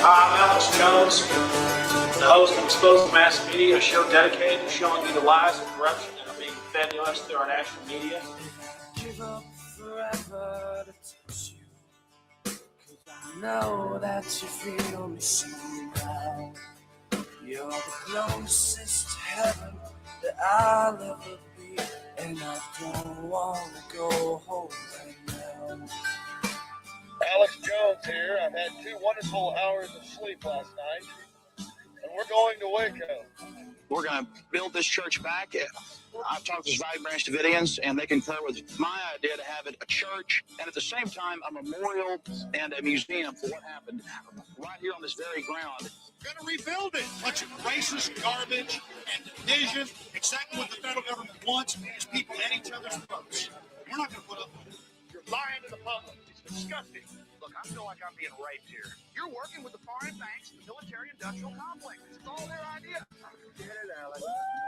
I'm Alex Jones, the host of Exposed Mass Media, a show dedicated to showing you the lies and corruption that are being fed to us through our national media. Give up forever to touch you, 'cause I know that you feel me somehow. You're the closest to heaven that I'll ever be, and I don't want to go home right now. Alex Jones here. I've had 2 wonderful hours of sleep last night, and we're going to Waco. We're going to build this church back. I've talked to Valley Branch Davidians, and they concur with my idea to have it a church and at the same time a memorial and a museum for what happened right here on this very ground. We're going to rebuild it. A bunch of racist garbage and division. Exactly what the federal government wants is people at each other's throats. We're not going to put up with it. You're lying to the public. It's disgusting. Look, I feel like I'm being raped here. You're working with the foreign banks, the military-industrial complex. It's all their idea. Get it, Alex.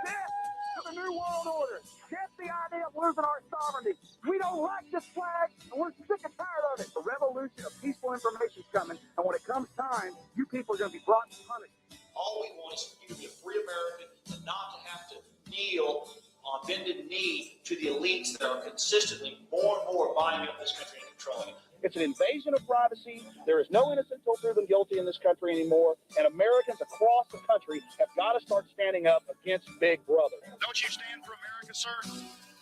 Death to the New World Order. Death the idea of losing our sovereignty. We don't like this flag, and we're sick and tired of it. The revolution of peaceful information is coming, and when it comes time, you people are going to be brought to punishment. All we want is for you to be a free American and not to have to kneel on bended knee to the elites that are consistently more and more buying up this country and controlling it. It's an invasion of privacy. There is no innocent until proven guilty in this country anymore, and Americans across the country have got to start standing up against Big Brother. Don't you stand for America, sir?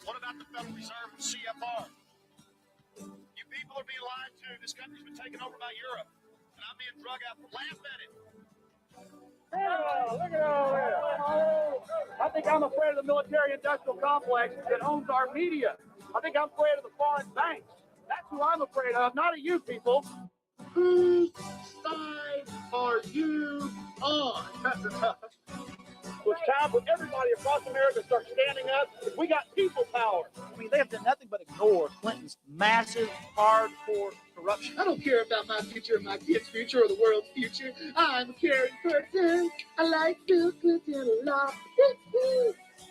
What about the Federal Reserve and CFR? You people are being lied to. This country's been taken over by Europe, and I'm being drug out. Laugh at it. Oh, look at all that. I think I'm afraid of the military-industrial complex that owns our media. I think I'm afraid of the foreign banks. That's who I'm afraid of, not of you people. Whose side are you on? That's enough. It's time for everybody across America to start standing up. We got people power. I mean, they have done nothing but ignore Clinton's massive, hardcore corruption. I don't care about my future or my kids' future or the world's future. I'm a caring person. I like Bill Clinton a lot.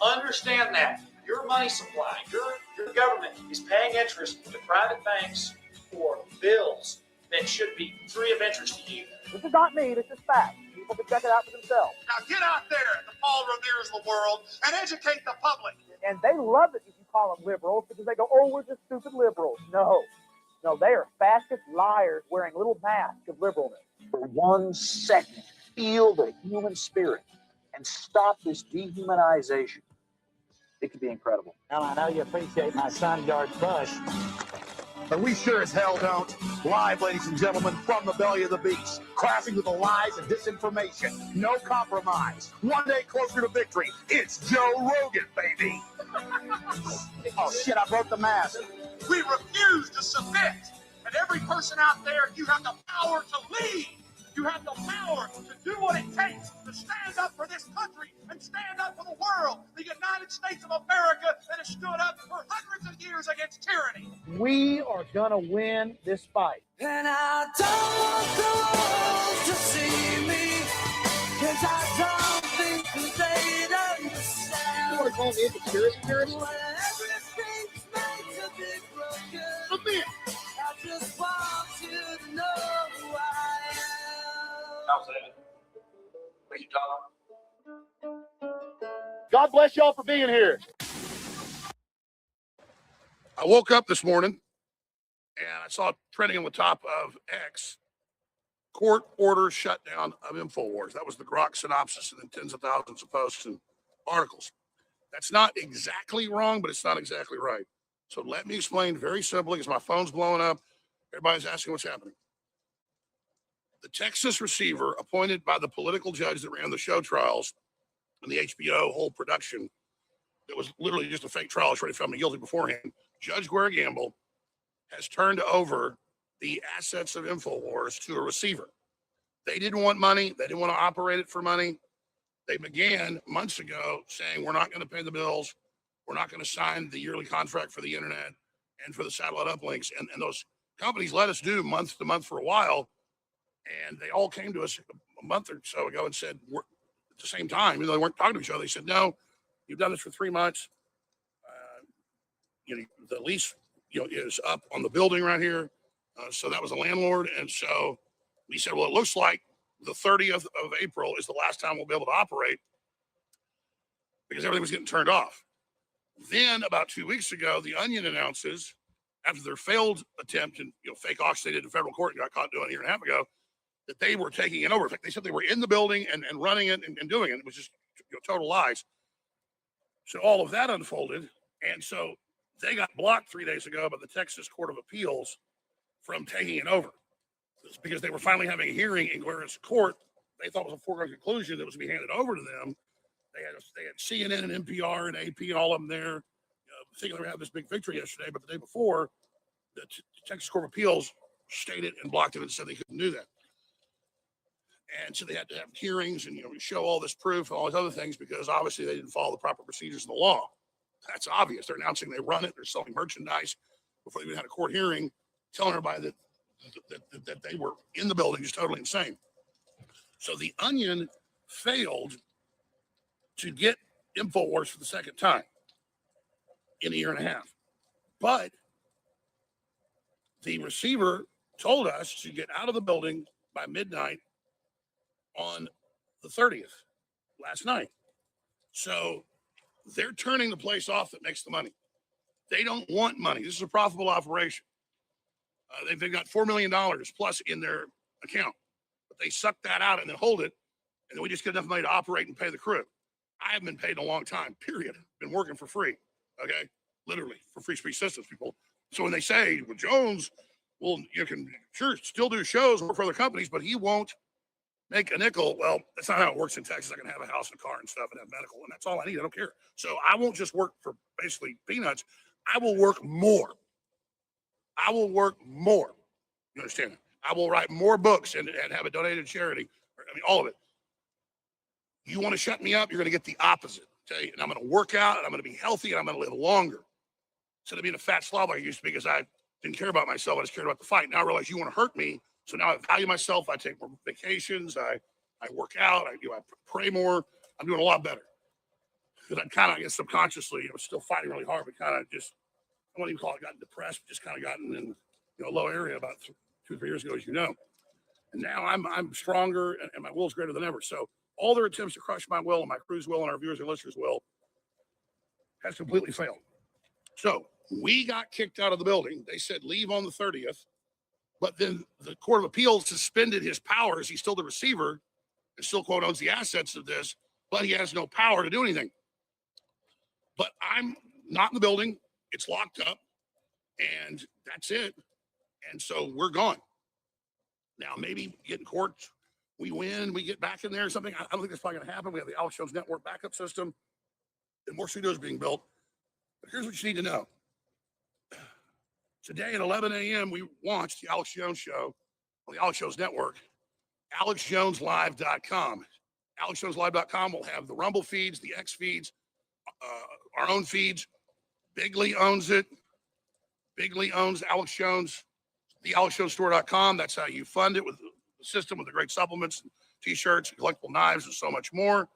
Understand that your money supply, your government is paying interest to private banks for bills that should be free of interest to you. This is not me. This is fact. People can check it out for themselves. Now get out there, the Paul Revere's of the world, and educate the public. And they love it if you call them liberals because they go, oh, we're just stupid liberals. No, they are fascist liars wearing little masks of liberalness. For 1 second, feel the human spirit and stop this dehumanization. It could be incredible. Now, I know you appreciate my son, George Bush. But we sure as hell don't. Live, ladies and gentlemen, from the belly of the beast, crashing with the lies and disinformation. No compromise. One day closer to victory. It's Joe Rogan, baby. Oh, shit, I broke the mask. We refuse to submit. And every person out there, you have the power to lead. You have the power to do what it takes to stand up for this country and stand up for the world, the United States of America that has stood up for hundreds of years against tyranny. We are going to win this fight. And I don't want the world to see me, 'cause I don't think that they'd understand. You want to call me a conspiracy theorist? Everything's made to be broken. I'm in. I just want you to know who I am. How's that? Thank you, Tom. God bless y'all for being here. I woke up this morning and I saw trending on the top of X, court orders shutdown of InfoWars. That was the grok synopsis, and then tens of thousands of posts and articles. That's not exactly wrong, but it's not exactly right. So let me explain very simply, because my phone's blowing up. Everybody's asking what's happening. The Texas receiver appointed by the political judge that ran the show trials and the HBO whole production, that was literally just a fake trial, already found me guilty beforehand. Judge Guerra Gamble has turned over the assets of InfoWars to a receiver. They didn't want money. They didn't want to operate it for money. They began months ago saying, we're not going to pay the bills. We're not going to sign the yearly contract for the internet and for the satellite uplinks. And those companies let us do month to month for a while. And they all came to us a month or so ago and said, we're, at the same time, even though they weren't talking to each other, they said, no, you've done this for 3 months. The lease, is up on the building right here. So that was a landlord. And so we said, well, it looks like the 30th of April is the last time we'll be able to operate because everything was getting turned off. Then about 2 weeks ago, the Onion announces, after their failed attempt and fake auction they did in federal court and got caught doing a year and a half ago, that they were taking it over. In fact, they said they were in the building and running it and doing it. It was just total lies. So all of that unfolded. And so they got blocked 3 days ago by the Texas Court of Appeals from taking it over. It's because they were finally having a hearing in whereas court, they thought it was a foregone conclusion that was to be handed over to them. They had CNN and NPR and AP and all of them there, thinking they were having this big victory yesterday. But the day before, the Texas Court of Appeals stated and blocked it and said they couldn't do that. And so they had to have hearings and show all this proof and all these other things because obviously they didn't follow the proper procedures in the law. That's obvious. They're announcing they run it. They're selling merchandise before they even had a court hearing, telling everybody that they were in the building, just totally insane. So the Onion failed to get InfoWars for the second time in a year and a half. But the receiver told us to get out of the building by midnight on the 30th, last night. So they're turning the place off that makes the money. They don't want money. This is a profitable operation. They've got $4 million plus in their account, but they suck that out and then hold it, and then we just get enough money to operate and pay the crew. I haven't been paid in a long time, period. Been working for free, okay? Literally, for free speech systems people. So when they say, well, Jones, well, you can sure still do shows, work for other companies, but he won't make a nickel. Well, that's not how it works in Texas. I can have a house and a car and stuff and have medical, and that's all I need. I don't care. So I won't just work for basically peanuts. I will work more. I will work more. You understand? I will write more books and have it donated to charity. I mean, all of it. You want to shut me up, you're going to get the opposite. Okay? And I'm going to work out, and I'm going to be healthy, and I'm going to live longer. Instead of being a fat slob like I used to be because I didn't care about myself. I just cared about the fight. Now I realize you want to hurt me. So now I value myself. I take more vacations. I work out. I pray more. I'm doing a lot better. Because I guess subconsciously, I was still fighting really hard, but kind of just, I won't even call it gotten depressed, but just kind of gotten in a low area about 2 or 3 years ago, as you know. And now I'm stronger and my will's greater than ever. So all their attempts to crush my will and my crew's will and our viewers and listeners' will has completely failed. So we got kicked out of the building. They said leave on the 30th, but then the Court of Appeals suspended his powers. He's still the receiver and still, quote, owns the assets of this, but he has no power to do anything. But I'm not in the building. It's locked up, and that's it. And so we're gone. Now, maybe get in court, we win, we get back in there or something. I don't think that's probably going to happen. We have the Alex Jones Network backup system, and more studios being built. But here's what you need to know. Today at 11 a.m., we launched the Alex Jones Show on the Alex Jones Network, AlexJonesLive.com. AlexJonesLive.com will have the Rumble feeds, the X feeds, our own feeds. Bigley owns it. Bigley owns Alex Jones, the AlexJonesStore.com. That's how you fund it with the system with the great supplements, T-shirts, collectible knives, and so much more.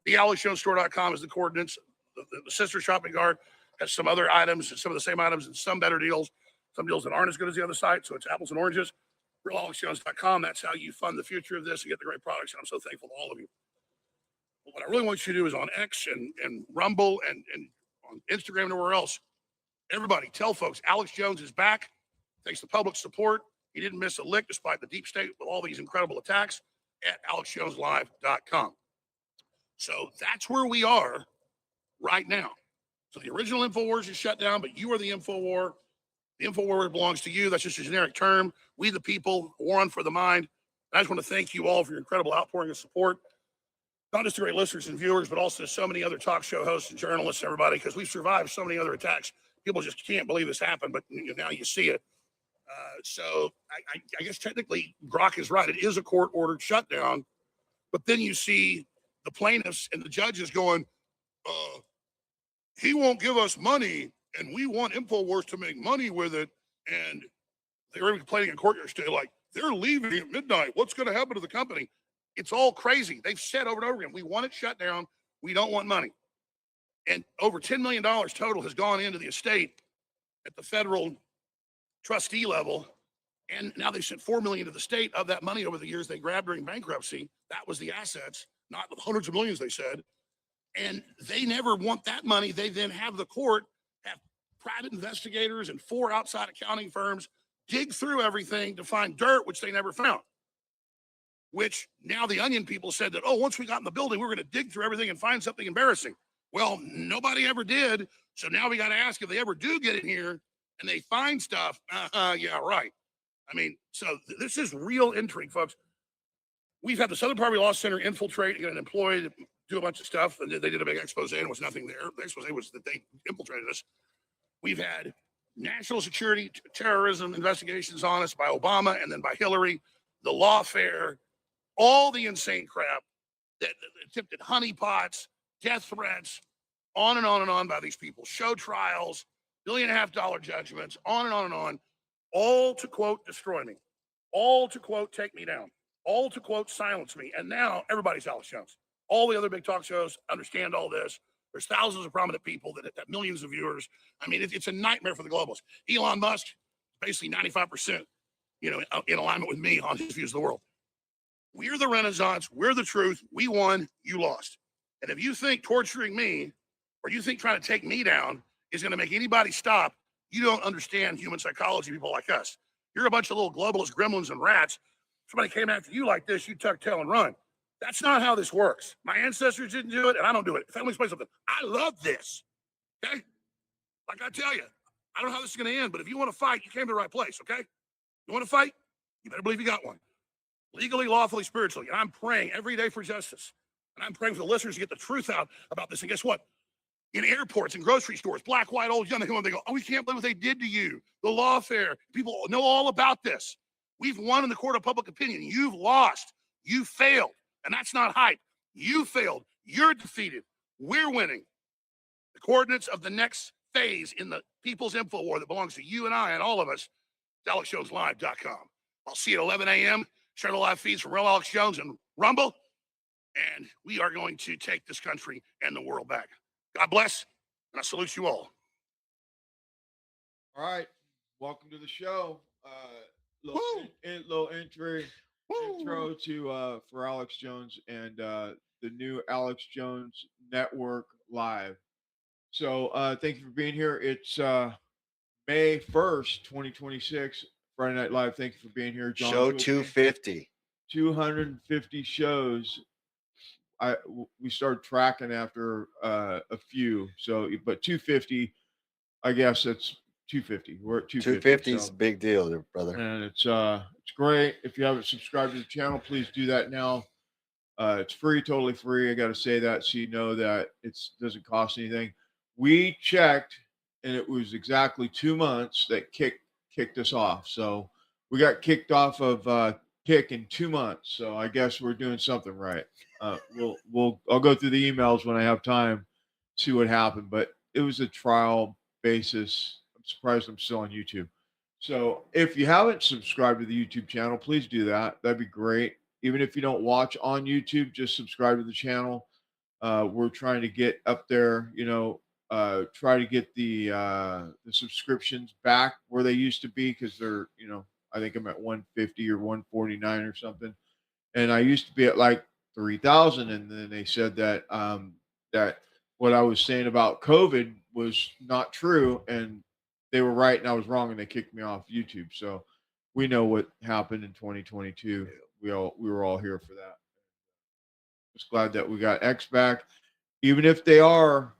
The AlexJonesStore.com is the coordinates. The sister shopping cart has some other items, some of the same items, and some better deals. Some deals that aren't as good as the other site, so it's apples and oranges. RealAlexJones.com. That's how you fund the future of this and get the great products, and I'm so thankful to all of you. But what I really want you to do is on X and Rumble and on Instagram and everywhere else, everybody tell folks Alex Jones is back. Thanks to public support. He didn't miss a lick despite the deep state with all these incredible attacks at AlexJonesLive.com. So that's where we are right now. So the original InfoWars is shut down, but you are the InfoWar. The InfoWar belongs to you. That's just a generic term. We the people, war on for the mind. And I just want to thank you all for your incredible outpouring of support. Not just to great listeners and viewers, but also to so many other talk show hosts and journalists and everybody, because we've survived so many other attacks. People just can't believe this happened, but now you see it. So I guess technically Grok is right. It is a court-ordered shutdown. But then you see the plaintiffs and the judges going, he won't give us money, and we want InfoWars to make money with it. And they were even complaining in court yesterday, like, they're leaving at midnight. What's going to happen to the company? It's all crazy. They've said over and over again, we want it shut down. We don't want money. And over $10 million total has gone into the estate at the federal trustee level. And now they sent $4 million to the state of that money over the years they grabbed during bankruptcy. That was the assets, not the hundreds of millions they said. And they never want that money. They then have the court have private investigators and 4 outside accounting firms dig through everything to find dirt, which they never found. Which now the Onion people said that, oh, once we got in the building, we were going to dig through everything and find something embarrassing. Well, nobody ever did. So now we got to ask if they ever do get in here and they find stuff. Yeah, right. I mean, so this is real intrigue, folks. We've had the Southern Poverty Law Center infiltrate and get employed, do a bunch of stuff. And they did a big expose and there was nothing there. The expose was that they infiltrated us. We've had national security terrorism investigations on us by Obama and then by Hillary, the lawfare, all the insane crap that attempted honeypots, death threats, on and on and on by these people, show trials, $1.5 billion judgments, on and on and on, all to quote, destroy me, all to quote, take me down, all to quote, silence me. And now everybody's Alex Jones. All the other big talk shows understand all this. There's thousands of prominent people that have millions of viewers. I mean, it's a nightmare for the globalists. Elon Musk, basically 95%, in alignment with me on his views of the world. We're the Renaissance. We're the truth. We won. You lost. And if you think torturing me or you think trying to take me down is going to make anybody stop, you don't understand human psychology, people like us. You're a bunch of little globalist gremlins and rats. Somebody came after you like this, you tuck tail and run. That's not how this works. My ancestors didn't do it, and I don't do it. If I let me explain something, I love this. Okay? Like I tell you, I don't know how this is going to end, but if you want to fight, you came to the right place, okay? You want to fight? You better believe you got one. Legally, lawfully, spiritually. And I'm praying every day for justice. And I'm praying for the listeners to get the truth out about this. And guess what? In airports and grocery stores, black, white, old, young, they go, oh, we can't believe what they did to you. The lawfare. People know all about this. We've won in the court of public opinion. You've lost. You failed. And that's not hype. You failed. You're defeated. We're winning. The coordinates of the next phase in the People's Info War that belongs to you and I and all of us, AlexJonesLive.com. I'll see you at 11 a.m. Share the live feeds from Real Alex Jones and Rumble. And we are going to take this country and the world back. God bless, and I salute you all. All right. Welcome to the show. Little intro to for Alex Jones and the new Alex Jones Network Live. So thank you for being here. It's May 1st, 2026, Friday Night Live. Thank you for being here, John. Show 250. 250 shows. We started tracking after a few. So, but 250, I guess that's 250. We're at 250. 250 is a big deal, there, brother. And it's great. If you haven't subscribed to the channel, please do that now. It's free, totally free. I got to say that so you know that it doesn't cost anything. We checked, and it was exactly 2 months that kicked us off. So we got kicked off of Kick in 2 months. So I guess we're doing something right. I'll go through the emails when I have time, see what happened. But it was a trial basis. I'm surprised I'm still on YouTube. So if you haven't subscribed to the YouTube channel, please do that. That'd be great. Even if you don't watch on YouTube, just subscribe to the channel. We're trying to get up there, try to get the subscriptions back where they used to be, because they're, I think I'm at 150 or 149 or something. And I used to be at like 3,000. And then they said that that what I was saying about COVID was not true. And they were right and I was wrong, and they kicked me off YouTube. So we know what happened in 2022. We were all here for that. Just glad that we got X back. Even if they are,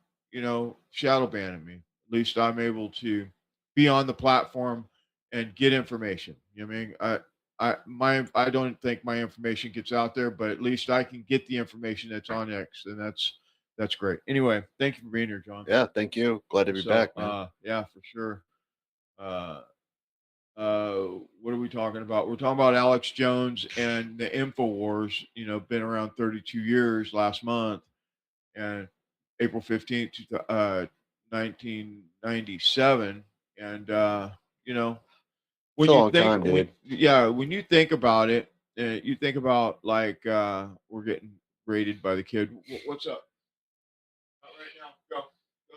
shadow banning me, at least I'm able to be on the platform and get information. You know what I mean? I don't think my information gets out there, but at least I can get the information that's on X, and that's great. Anyway, thank you for being here, John. Yeah, thank you. Glad to be back, man. Yeah, for sure. What are we talking about? We're talking about Alex Jones and the InfoWars. Been around 32 years last month, and April 15th, 1997. And when you think about it, you think about like we're getting raided by the kid. What's up? Not right now. Go,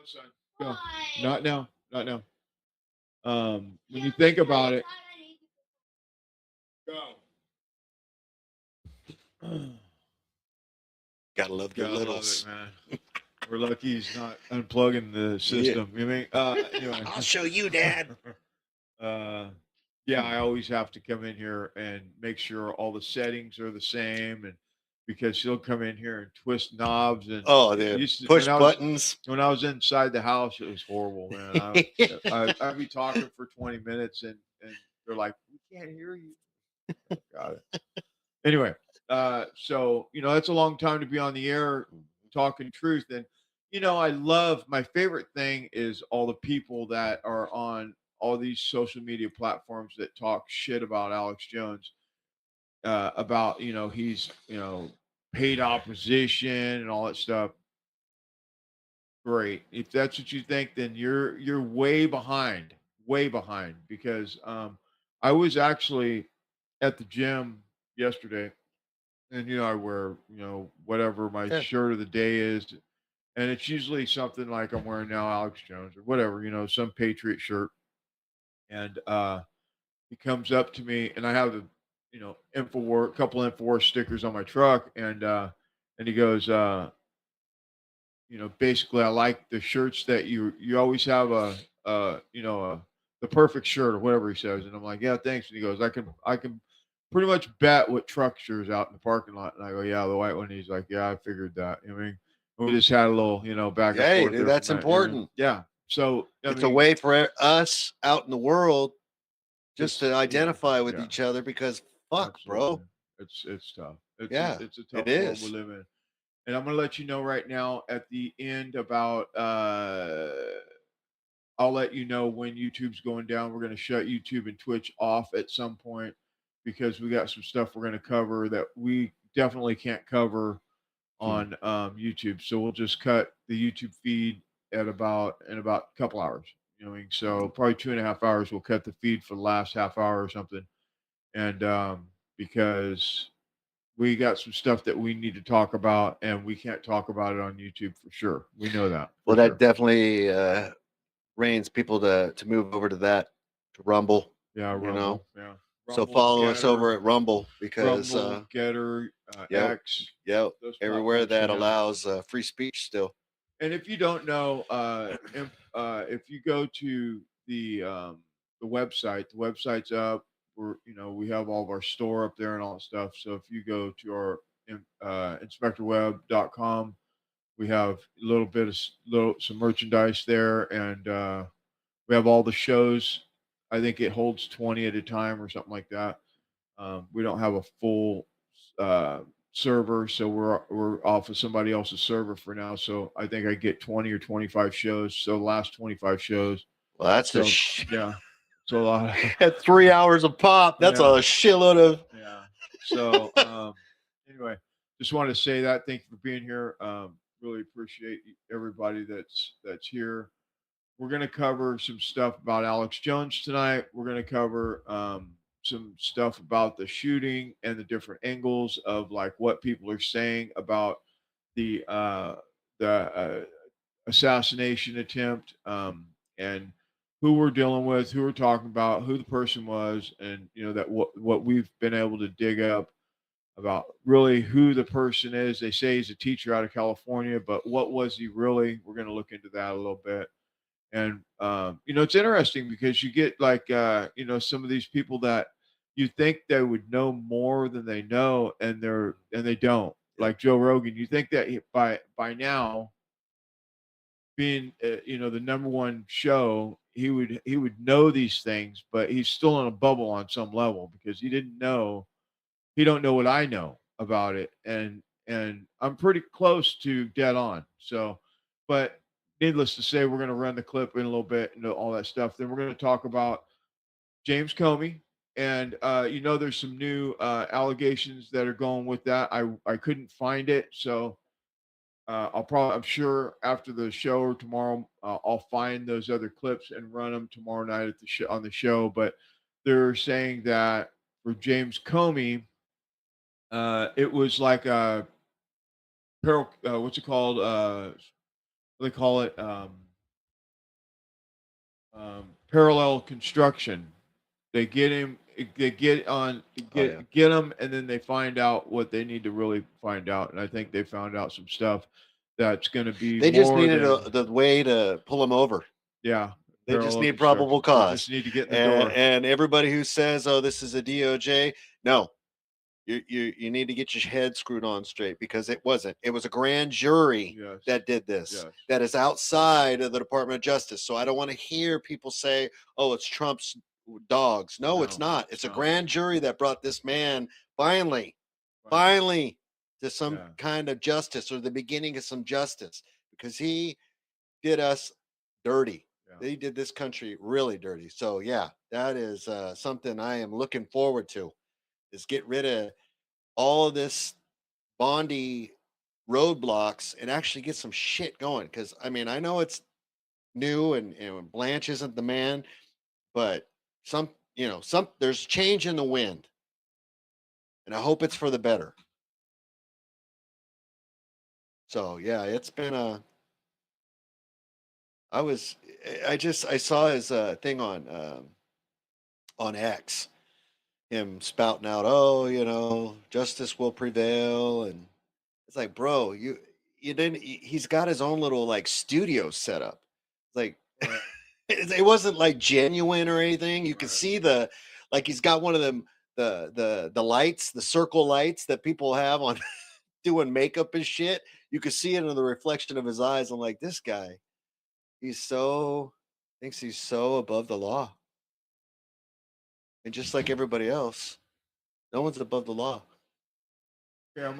son. Go. Not now. When you think about it, Gotta love the littles. Love it, man. We're lucky he's not unplugging the system. You mean? Anyway. I'll show you, Dad. Yeah, I always have to come in here and make sure all the settings are the same, and because he'll come in here and twist knobs and push buttons. When I was inside the house, it was horrible, man. I'd be talking for 20 minutes and they're like, "We can't hear you." Got it. Anyway, so that's a long time to be on the air talking truth, and I love, my favorite thing is all the people that are on all these social media platforms that talk shit about Alex Jones, about he's paid opposition and all that stuff. Great, if that's what you think, then you're way behind, because I was actually at the gym yesterday, and I wear whatever my shirt of the day is, and it's usually something like I'm wearing now, Alex Jones or whatever, some Patriot shirt. And he comes up to me, and I have the InfoWars, couple InfoWars stickers on my truck, and he goes, basically, I like the shirts that you always have the perfect shirt or whatever he says. And I'm like, yeah, thanks. And he goes, I can pretty much bet what truck shirt is out in the parking lot. And I go, yeah, the white one. He's like, yeah, I figured that. I mean, we just had a little, back and forth. Dude, that's important. Yeah. So it's a way for us out in the world just to identify with each other, because fuck, absolutely, bro. It's tough. It's a tough world we live in. And I'm going to let you know right now at the end about, I'll let you know when YouTube's going down. We're going to shut YouTube and Twitch off at some point, because we got some stuff we're going to cover that we definitely can't cover on YouTube. So we'll just cut the YouTube feed in about a couple hours. So probably 2.5 hours. We'll cut the feed for the last half hour or something. And because we got some stuff that we need to talk about, and we can't talk about it on YouTube for sure. We know that. Well, that definitely reigns people to move over to Rumble. Yeah, Rumble. Yeah. Rumble, so follow us over at Rumble, because Rumble, Getter, X, everywhere that allows free speech still. And if you don't know, if you go to the website's up. We have all of our store up there and all that stuff. So if you go to our inspectorweb.com, we have a little bit of some merchandise there, and we have all the shows. I think it holds 20 at a time or something like that. We don't have a full server, so we're off of somebody else's server for now. So I think I get 20 or 25 shows. So the last 25 shows. Well, that's yeah. So a lot at 3 hours a pop. That's a shitload of. Yeah. So anyway, just wanted to say that. Thank you for being here. Really appreciate everybody that's here. We're going to cover some stuff about Alex Jones tonight. We're going to cover some stuff about the shooting and the different angles of like what people are saying about the assassination attempt, and who we're dealing with, who we're talking about, who the person was, and that what we've been able to dig up about really who the person is. They say he's a teacher out of California, but what was he really? We're going to look into that a little bit. And it's interesting because you get like some of these people that you think they would know more than they know, and they don't. Like Joe Rogan, you think that by now, being the number one show, he would know these things, but he's still in a bubble on some level, because he don't know what I know about it, and I'm pretty close to dead on. So, but needless to say, we're going to run the clip in a little bit and all that stuff. Then we're going to talk about James Comey, and there's some new allegations that are going with that. I couldn't find it, so I'm sure after the show or tomorrow, I'll find those other clips and run them tomorrow night at on the show. But they're saying that for James Comey, it was like a what's it called? They call it parallel construction. They get him they get them, and then they find out what they need to really find out. And I think they found out some stuff that's going to be. They just needed than, the way to pull them over. Yeah. They just need probable cause. They just need to get in the door. And everybody who says, "Oh, this is a DOJ," no, you need to get your head screwed on straight, because it wasn't. It was a grand jury that did this. That is outside of the Department of Justice. So I don't want to hear people say, "Oh, it's Trump's dogs." No, it's not. It's a grand jury that brought this man finally to some kind of justice, or the beginning of some justice, because he did us dirty. They did this country really dirty. So yeah, that is something I am looking forward to, is get rid of all of this Bondi roadblocks and actually get some shit going. Because I mean, I know it's new and Blanche isn't the man, but there's change in the wind, and I hope it's for the better. So yeah, it's been I saw his thing on X, him spouting out, "Oh, justice will prevail," and it's like, bro, you didn't. He's got his own little like studio set up. Like, it wasn't like genuine or anything. You can see he's got one of them the lights, the circle lights that people have on doing makeup and shit. You could see it in the reflection of his eyes. I'm like, this guy. Thinks he's so above the law. And just like everybody else, no one's above the law. Yeah,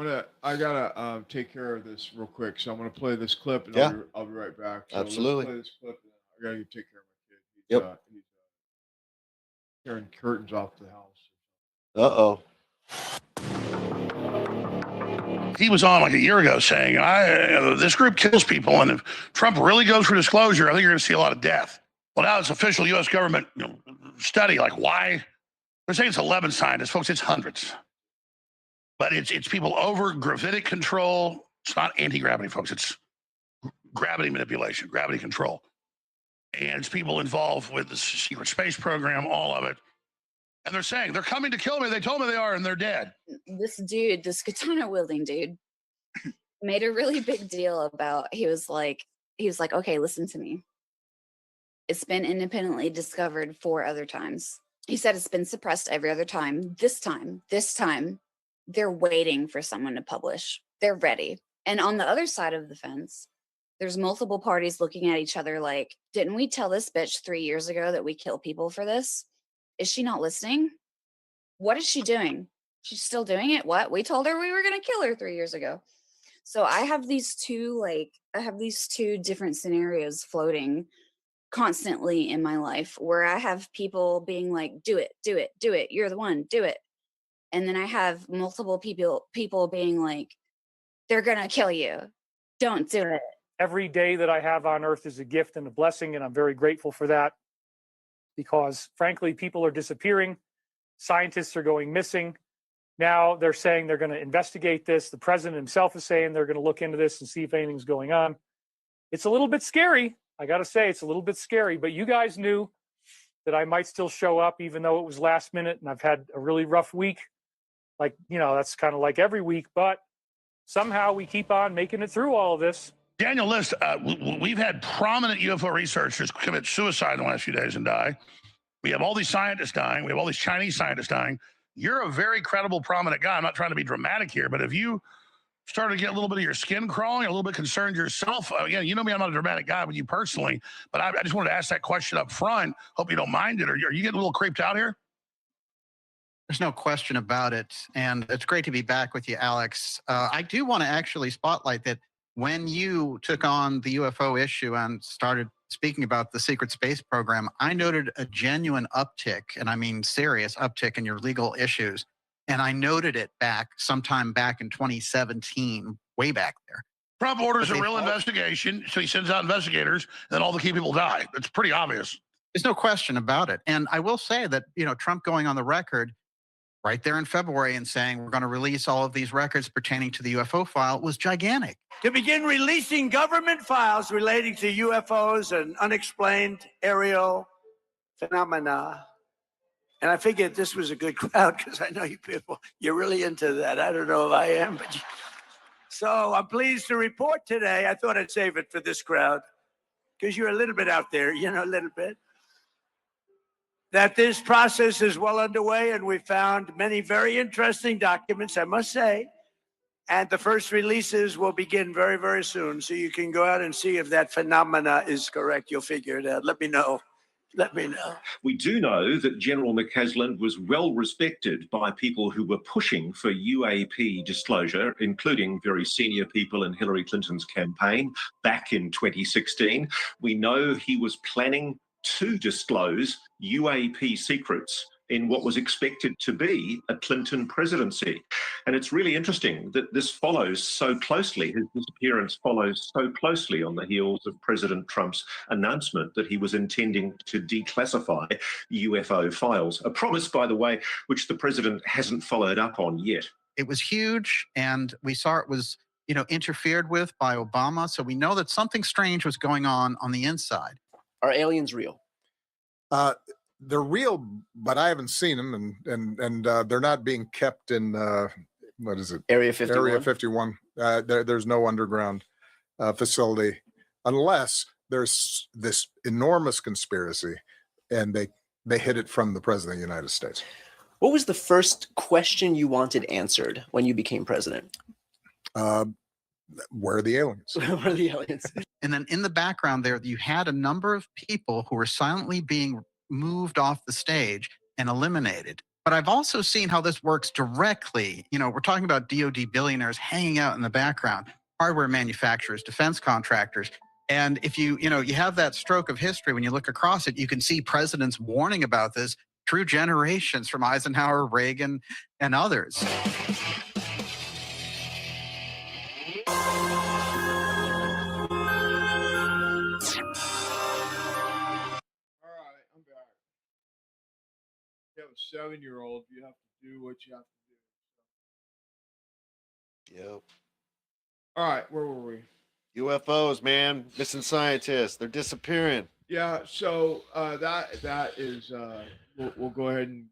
I gotta take care of this real quick. So I'm gonna play this clip, and I'll be right back. So absolutely. Let's play this clip. I gotta take care of my kid. He's tearing curtains off the house. He was on like a year ago saying, this group kills people, and if Trump really goes for disclosure, I think you're going to see a lot of death. Well, now it's official U.S. government study. Like, why? They're saying it's 11 scientists. Folks, it's hundreds. But it's people over gravitic control. It's not anti-gravity, folks. It's gravity manipulation, gravity control. And it's people involved with the secret space program, all of it. And they're saying, they're coming to kill me. They told me they are, and they're dead. This katana wielding dude, made a really big deal about, he was like, okay, listen to me. It's been independently discovered 4 other times. He said it's been suppressed every other time. This time, they're waiting for someone to publish. They're ready. And on the other side of the fence, there's multiple parties looking at each other like, didn't we tell this bitch 3 years ago that we kill people for this? Is she not listening? What is she doing? She's still doing it? What? We told her we were going to kill her 3 years ago. So I have these two different scenarios floating constantly in my life, where I have people being like, do it. You're the one, do it. And then I have multiple people being like, they're going to kill you. Don't do it. Every day that I have on earth is a gift and a blessing, and I'm very grateful for that, because frankly, people are disappearing. Scientists are going missing. Now they're saying they're going to investigate this. The president himself is saying they're going to look into this and see if anything's going on. It's a little bit scary. I got to say, it's a little bit scary, but you guys knew that I might still show up, even though it was last minute and I've had a really rough week. Like, that's kind of like every week, but somehow we keep on making it through all of this. Daniel List, we've had prominent UFO researchers commit suicide in the last few days and die. We have all these scientists dying. We have all these Chinese scientists dying. You're a very credible, prominent guy. I'm not trying to be dramatic here, but have you started to get a little bit of your skin crawling, a little bit concerned yourself? Again, you know me, I'm not a dramatic guy with you personally, but I just wanted to ask that question up front. Hope you don't mind it. Are you getting a little creeped out here? There's no question about it. And it's great to be back with you, Alex. I do want to actually spotlight that when you took on the UFO issue and started speaking about the secret space program, I noted a genuine uptick, and I mean serious uptick in your legal issues. And I noted it sometime back in 2017, way back there. Trump orders a real investigation, so he sends out investigators, and then all the key people die. It's pretty obvious. There's no question about it. And I will say that, Trump going on the record right there in February and saying we're going to release all of these records pertaining to the UFO file was gigantic. To begin releasing government files relating to UFOs and unexplained aerial phenomena And I figured this was a good crowd because I know you people, you're really into that. I don't know if I am, but so I'm pleased to report today. I thought I'd save it for this crowd because you're a little bit out there, you know, a little bit. That this process is well underway, and we found many very interesting documents, I must say. And the first releases will begin very, very soon. So you can go out and see if that phenomena is correct. You'll figure it out. Let me know. Let me know. We do know that General McCaslin was well respected by people who were pushing for UAP disclosure, including very senior people in Hillary Clinton's campaign back in 2016. We know he was planning to disclose UAP secrets in what was expected to be a Clinton presidency. And it's really interesting that this follows so closely, his disappearance follows so closely on the heels of President Trump's announcement that he was intending to declassify UFO files, a promise, by the way, which the president hasn't followed up on yet. It was huge, and we saw it was, interfered with by Obama. So we know that something strange was going on the inside. Are aliens real? They're real, but I haven't seen them, and they're not being kept in what is it? Area 51. Area 51. There's no underground facility unless there's this enormous conspiracy, and they hid it from the president of the United States. What was the first question you wanted answered when you became president? Where are the aliens? Where are the aliens? And then in the background there, you had a number of people who were silently being moved off the stage and eliminated. But I've also seen how this works directly. We're talking about DoD billionaires hanging out in the background, hardware manufacturers, defense contractors. And if you have that stroke of history, when you look across it, you can see presidents warning about this through generations from Eisenhower, Reagan, and others. You have a 7-year-old, you have to do what you have to do. Yep. All right, where were we? UFOs, man, missing scientists, they're disappearing. Yeah, so that is we'll go ahead and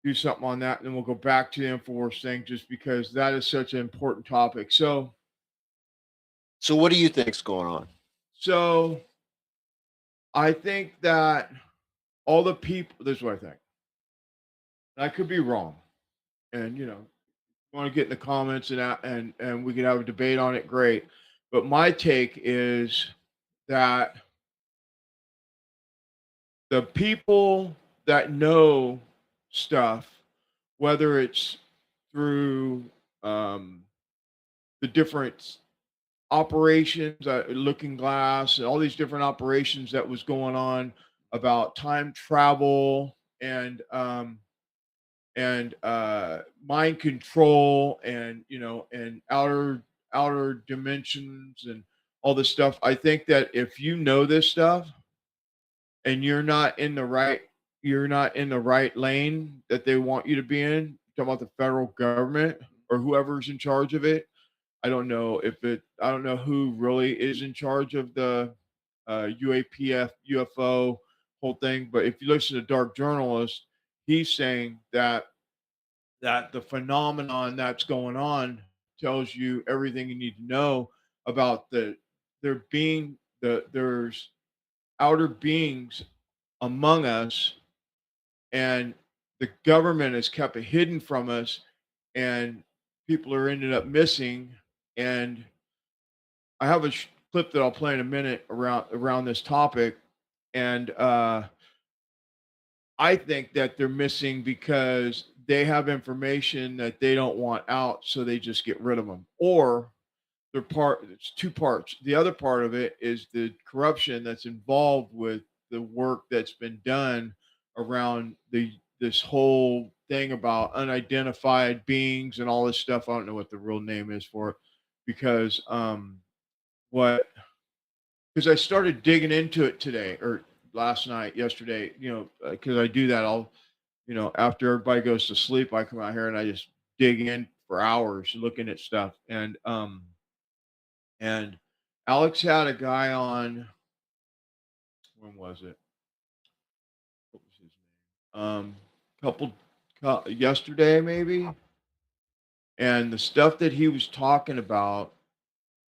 do something on that, and then we'll go back to the InfoWars thing, just because that is such an important topic. So what do you think's going on? So I think that all the people. This is what I think. I could be wrong, and you want to get in the comments and we could have a debate on it. Great, but my take is that the people that know stuff, whether it's through the different operations, Looking Glass, and all these different operations that was going on about time travel and mind control and and outer dimensions and all this stuff. I think that if you know this stuff and you're not in the right lane that they want you to be in, talking about the federal government or whoever's in charge of it. I don't know who really is in charge of the UFO whole thing, but if you listen to Dark Journalist, he's saying that the phenomenon that's going on tells you everything you need to know about there's outer beings among us, and the government has kept it hidden from us, and people are ended up missing. And I have a clip that I'll play in a minute around this topic, and I think that they're missing because they have information that they don't want out, so they just get rid of them. Or it's two parts. The other part of it is the corruption that's involved with the work that's been done around this whole thing about unidentified beings and all this stuff. I don't know what the real name is for it, because I started digging into it today or yesterday, because I do that. I'll, after everybody goes to sleep, I come out here and I just dig in for hours looking at stuff. And Alex had a guy on, when was it? What was his name? yesterday maybe, and the stuff that he was talking about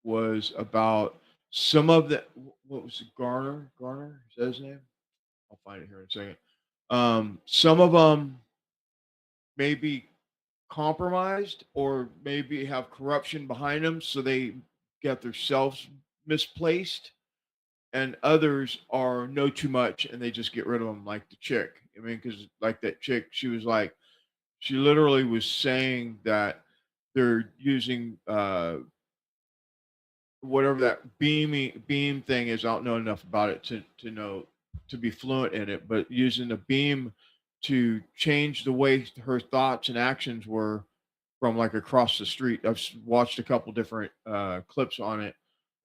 was about some of the what was it, Garner, is that his name? I'll find it here in a second. Some of them may be compromised or maybe have corruption behind them, so they get themselves misplaced, and others are know too much and they just get rid of them, like the chick. I mean, because like that chick, she was like, she literally was saying that they're using whatever that beam thing is. I don't know enough about it to know to be fluent in it, but using the beam to change the way her thoughts and actions were from like across the street. I've watched a couple different clips on it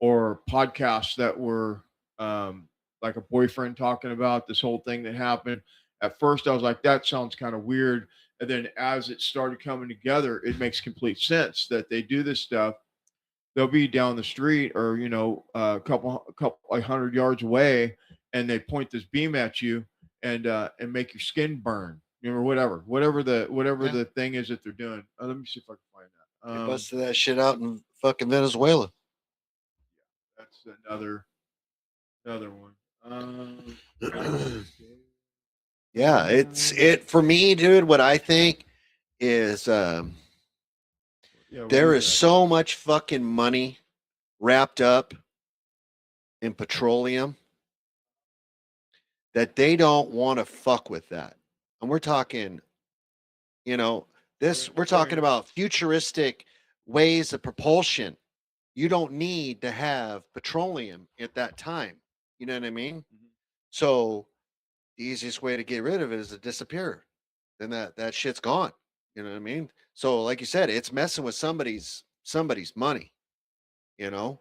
or podcasts that were like a boyfriend talking about this whole thing that happened. At first, I was like, that sounds kind of weird. And then as it started coming together, it makes complete sense that they do this stuff. They'll be down the street or, you know, a couple like 100 yards away, and they point this beam at you and make your skin burn, you know, or whatever the thing is that they're doing. Let me see if I can find that. They busted that shit out in fucking Venezuela. That's another one. Yeah, it for me, dude. What I think is there is so much fucking money wrapped up in petroleum that they don't want to fuck with that. And we're talking, you know, we're talking about futuristic ways of propulsion. You don't need to have petroleum at that time. You know what I mean? So the easiest way to get rid of it is to disappear. Then that shit's gone. You know what I mean? So like you said, it's messing with somebody's money, you know?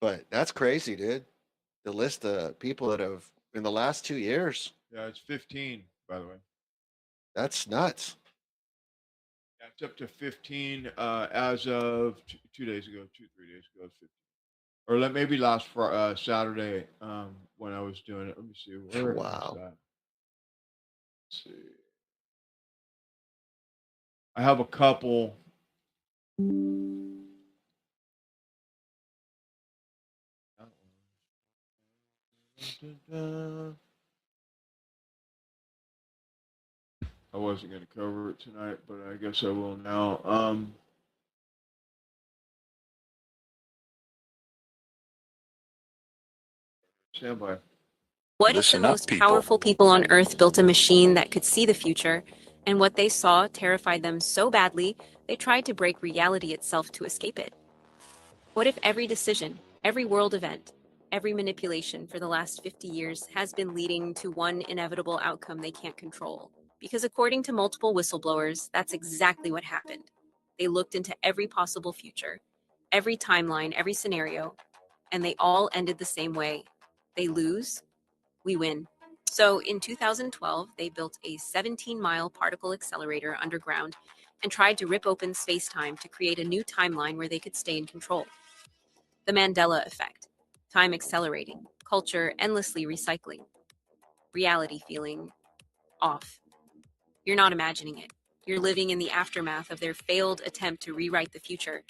But that's crazy, dude. The list of people that have in the last 2 years. Yeah, it's 15, by the way. That's nuts. Yeah, it's up to 15 as of 2 days ago, 3 days ago. It's 15. Or maybe last Saturday when I was doing it. Let me see. Where Wow. is that? Let's see. I have a couple. I wasn't going to cover it tonight, but I guess I will now. Stand by. What if the most powerful people on Earth built a machine that could see the future, and what they saw terrified them so badly they tried to break reality itself to escape it? What if every decision, every world event, every manipulation for the last 50 years has been leading to one inevitable outcome they can't control? Because according to multiple whistleblowers, that's exactly what happened. They looked into every possible future, every timeline, every scenario, and they all ended the same way. They lose, we win. So in 2012, they built a 17-mile particle accelerator underground and tried to rip open space-time to create a new timeline where they could stay in control. The Mandela effect, time accelerating, culture endlessly recycling, reality feeling off. You're not imagining it. You're living in the aftermath of their failed attempt to rewrite the future.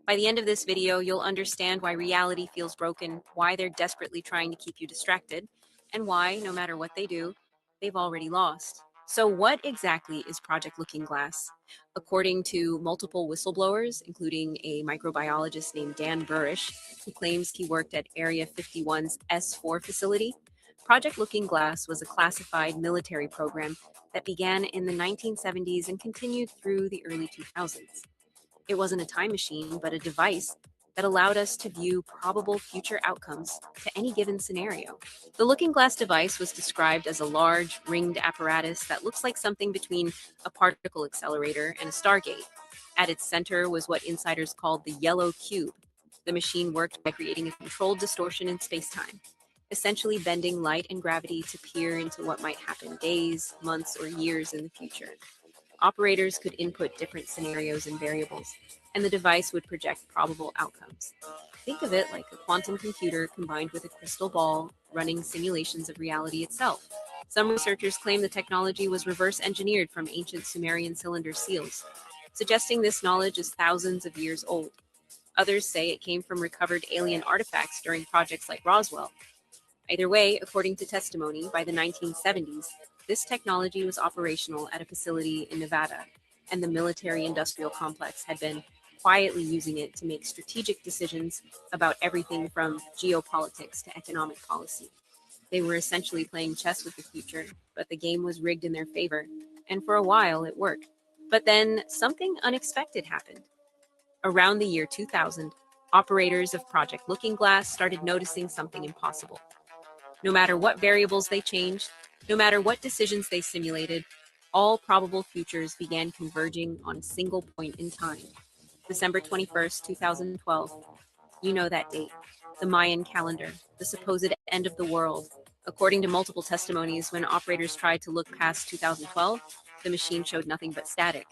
By the end of this video, you'll understand why reality feels broken, why they're desperately trying to keep you distracted, and why, no matter what they do, they've already lost. So what exactly is Project Looking Glass? According to multiple whistleblowers, including a microbiologist named Dan Burish, who claims he worked at Area 51's S4 facility, Project Looking Glass was a classified military program that began in the 1970s and continued through the early 2000s. It wasn't a time machine, but a device that allowed us to view probable future outcomes to any given scenario. The Looking Glass device was described as a large, ringed apparatus that looks like something between a particle accelerator and a stargate. At its center was what insiders called the yellow cube. The machine worked by creating a controlled distortion in space-time, essentially bending light and gravity to peer into what might happen days, months, or years in the future. Operators could input different scenarios and variables, and the device would project probable outcomes. Think of it like a quantum computer combined with a crystal ball running simulations of reality itself. Some researchers claim the technology was reverse engineered from ancient Sumerian cylinder seals, suggesting this knowledge is thousands of years old. Others say it came from recovered alien artifacts during projects like Roswell. Either way, according to testimony, by the 1970s, this technology was operational at a facility in Nevada, and the military-industrial complex had been quietly using it to make strategic decisions about everything from geopolitics to economic policy. They were essentially playing chess with the future, but the game was rigged in their favor, and for a while it worked. But then something unexpected happened. Around the year 2000, operators of Project Looking Glass started noticing something impossible. No matter what variables they changed, no matter what decisions they simulated, all probable futures began converging on a single point in time. December 21st, 2012. You know that date. The Mayan calendar, the supposed end of the world. According to multiple testimonies, when operators tried to look past 2012, the machine showed nothing but static.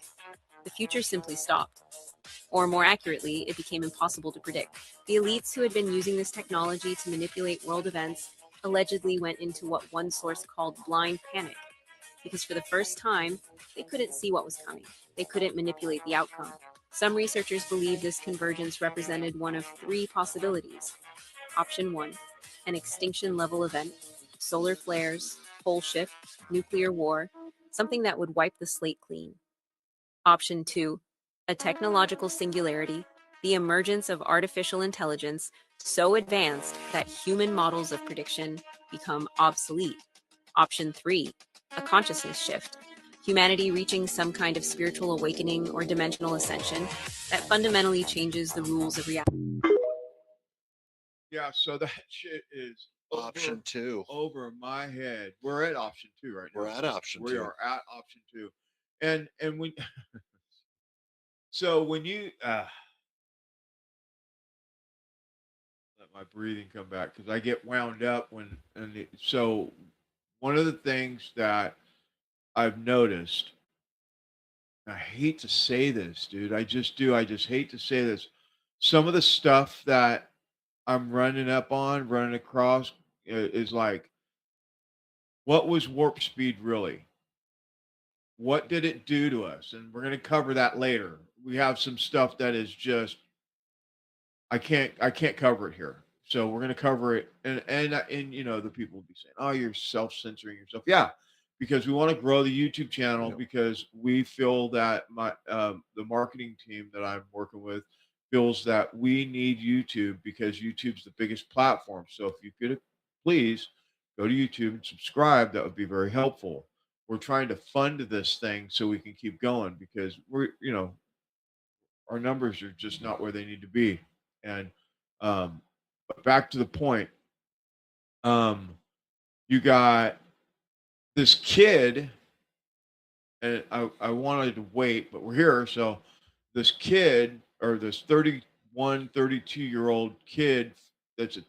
The future simply stopped. Or more accurately, it became impossible to predict. The elites who had been using this technology to manipulate world events allegedly went into what one source called blind panic, because for the first time, they couldn't see what was coming. They couldn't manipulate the outcome. Some researchers believe this convergence represented one of three possibilities. Option 1, an extinction-level event, solar flares, pole shift, nuclear war, something that would wipe the slate clean. Option 2, a technological singularity, the emergence of artificial intelligence so advanced that human models of prediction become obsolete. Option 3, a consciousness shift, humanity reaching some kind of spiritual awakening or dimensional ascension that fundamentally changes the rules of reality. Yeah, so that shit is option 2 over my head. We're at option 2 right now. We're at option 2. We are at option 2. And when so when you let my breathing come back because I get wound up so one of the things that I've noticed, I hate to say this, dude. I just do. I just hate to say this. Some of the stuff that I'm running across is like, what was warp speed really? What did it do to us? And we're going to cover that later. We have some stuff that is just, I can't cover it here. So we're going to cover it. And you know, the people will be saying, oh, you're self-censoring yourself. Yeah. Because we want to grow the YouTube channel because we feel that the marketing team that I'm working with feels that we need YouTube because YouTube's the biggest platform. So if you could please go to YouTube and subscribe, that would be very helpful. We're trying to fund this thing so we can keep going because our numbers are just not where they need to be. And but back to the point, you got this kid, and I wanted to wait, but we're here. So this kid, or this 31, 32-year-old kid that's a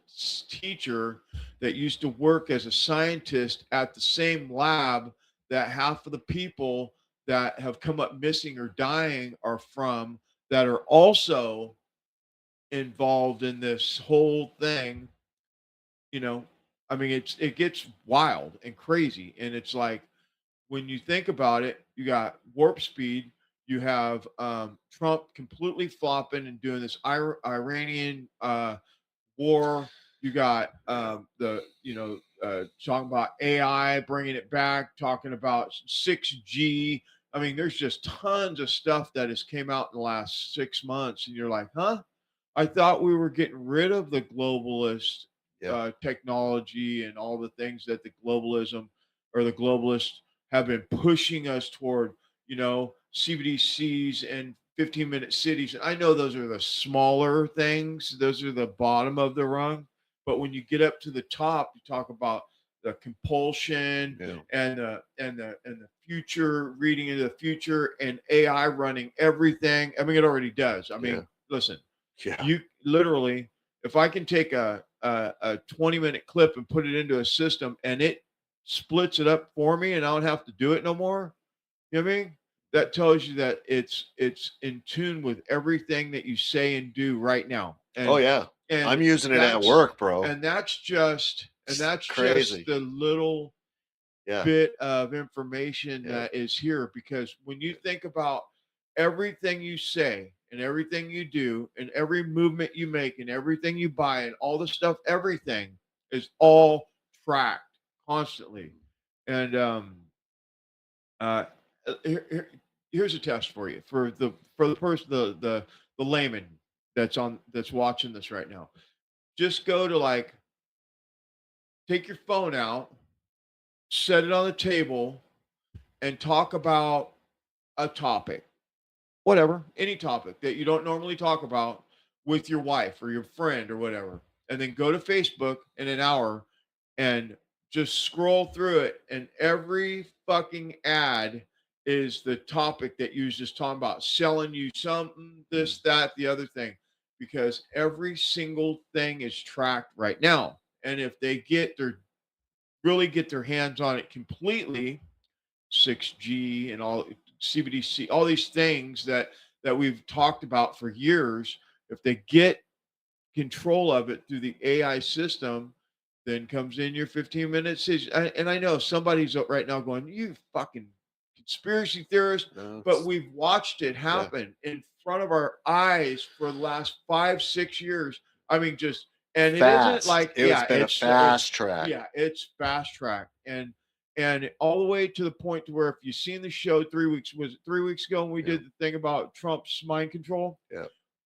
teacher that used to work as a scientist at the same lab that half of the people that have come up missing or dying are from, that are also involved in this whole thing. I mean, it gets wild and crazy, and it's like, when you think about it, you got warp speed. You have Trump completely flopping and doing this Iranian war. You got talking about AI, bringing it back, talking about 6G. I mean, there's just tons of stuff that has came out in the last 6 months, and you're like, huh? I thought we were getting rid of the globalist technology and all the things that the globalists have been pushing us toward, CBDCs and 15-minute cities. And I know those are the smaller things. Those are the bottom of the rung. But when you get up to the top, you talk about the compulsion and the future, reading into the future, and AI running everything. I mean, it already does. I mean, listen, you literally, if I can take a 20-minute clip and put it into a system and it splits it up for me and I don't have to do it no more. You know what I mean? That tells you that it's in tune with everything that you say and do right now. And, and I'm using it at work, bro. And that's just crazy. Just the little bit of information that is here, because when you think about everything you say and everything you do and every movement you make and everything you buy and all the stuff, everything is all tracked constantly. And uh, here's a test for you, for the person, the layman that's watching this right now. Just go to, like, take your phone out, set it on the table, and talk about a topic, whatever, any topic that you don't normally talk about with your wife or your friend or whatever. And then go to Facebook in an hour and just scroll through it. And every fucking ad is the topic that you was just talking about, selling you something, this, that, the other thing, because every single thing is tracked right now. And if they really get their hands on it completely, 6G and all, CBDC, all these things that we've talked about for years, if they get control of it through the AI system, then comes in your 15 minutes. And I know somebody's right now going, "You fucking conspiracy theorist," but we've watched it happen in front of our eyes for the last 5-6 years. I mean, just, and it isn't like, it's been a fast track. Yeah, it's fast track. And all the way to the point to where, if you've seen the show 3 weeks ago when we did the thing about Trump's mind control,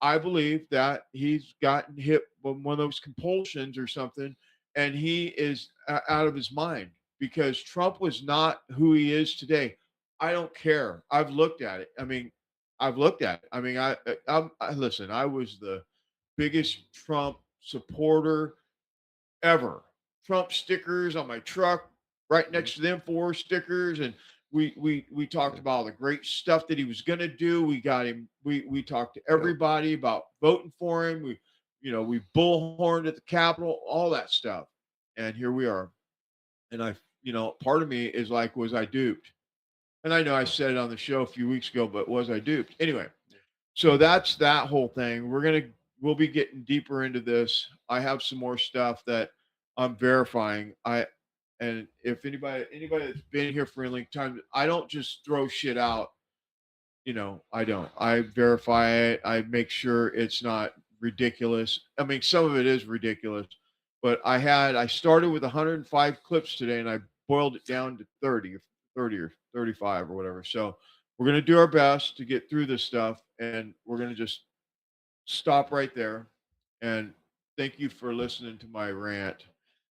I believe that he's gotten hit with one of those compulsions or something, and he is out of his mind, because Trump was not who he is today. I don't care. I've looked at it. I mean, I listen. I was the biggest Trump supporter ever. Trump stickers on my truck, right next to the InfoWars stickers, and we talked about all the great stuff that he was going to do. We got him. We talked to everybody about voting for him. We bullhorned at the Capitol, all that stuff, and here we are. And part of me is like, was I duped? And I know I said it on the show a few weeks ago, but was I duped? Anyway, so that's that whole thing. We'll be getting deeper into this. I have some more stuff that I'm verifying. And if anybody that's been here for a long time, I don't just throw shit out. I don't. I verify it. I make sure it's not ridiculous. I mean, some of it is ridiculous, but I started with 105 clips today, and I boiled it down to 30 or 35 or whatever. So we're going to do our best to get through this stuff, and we're going to just stop right there. And thank you for listening to my rant,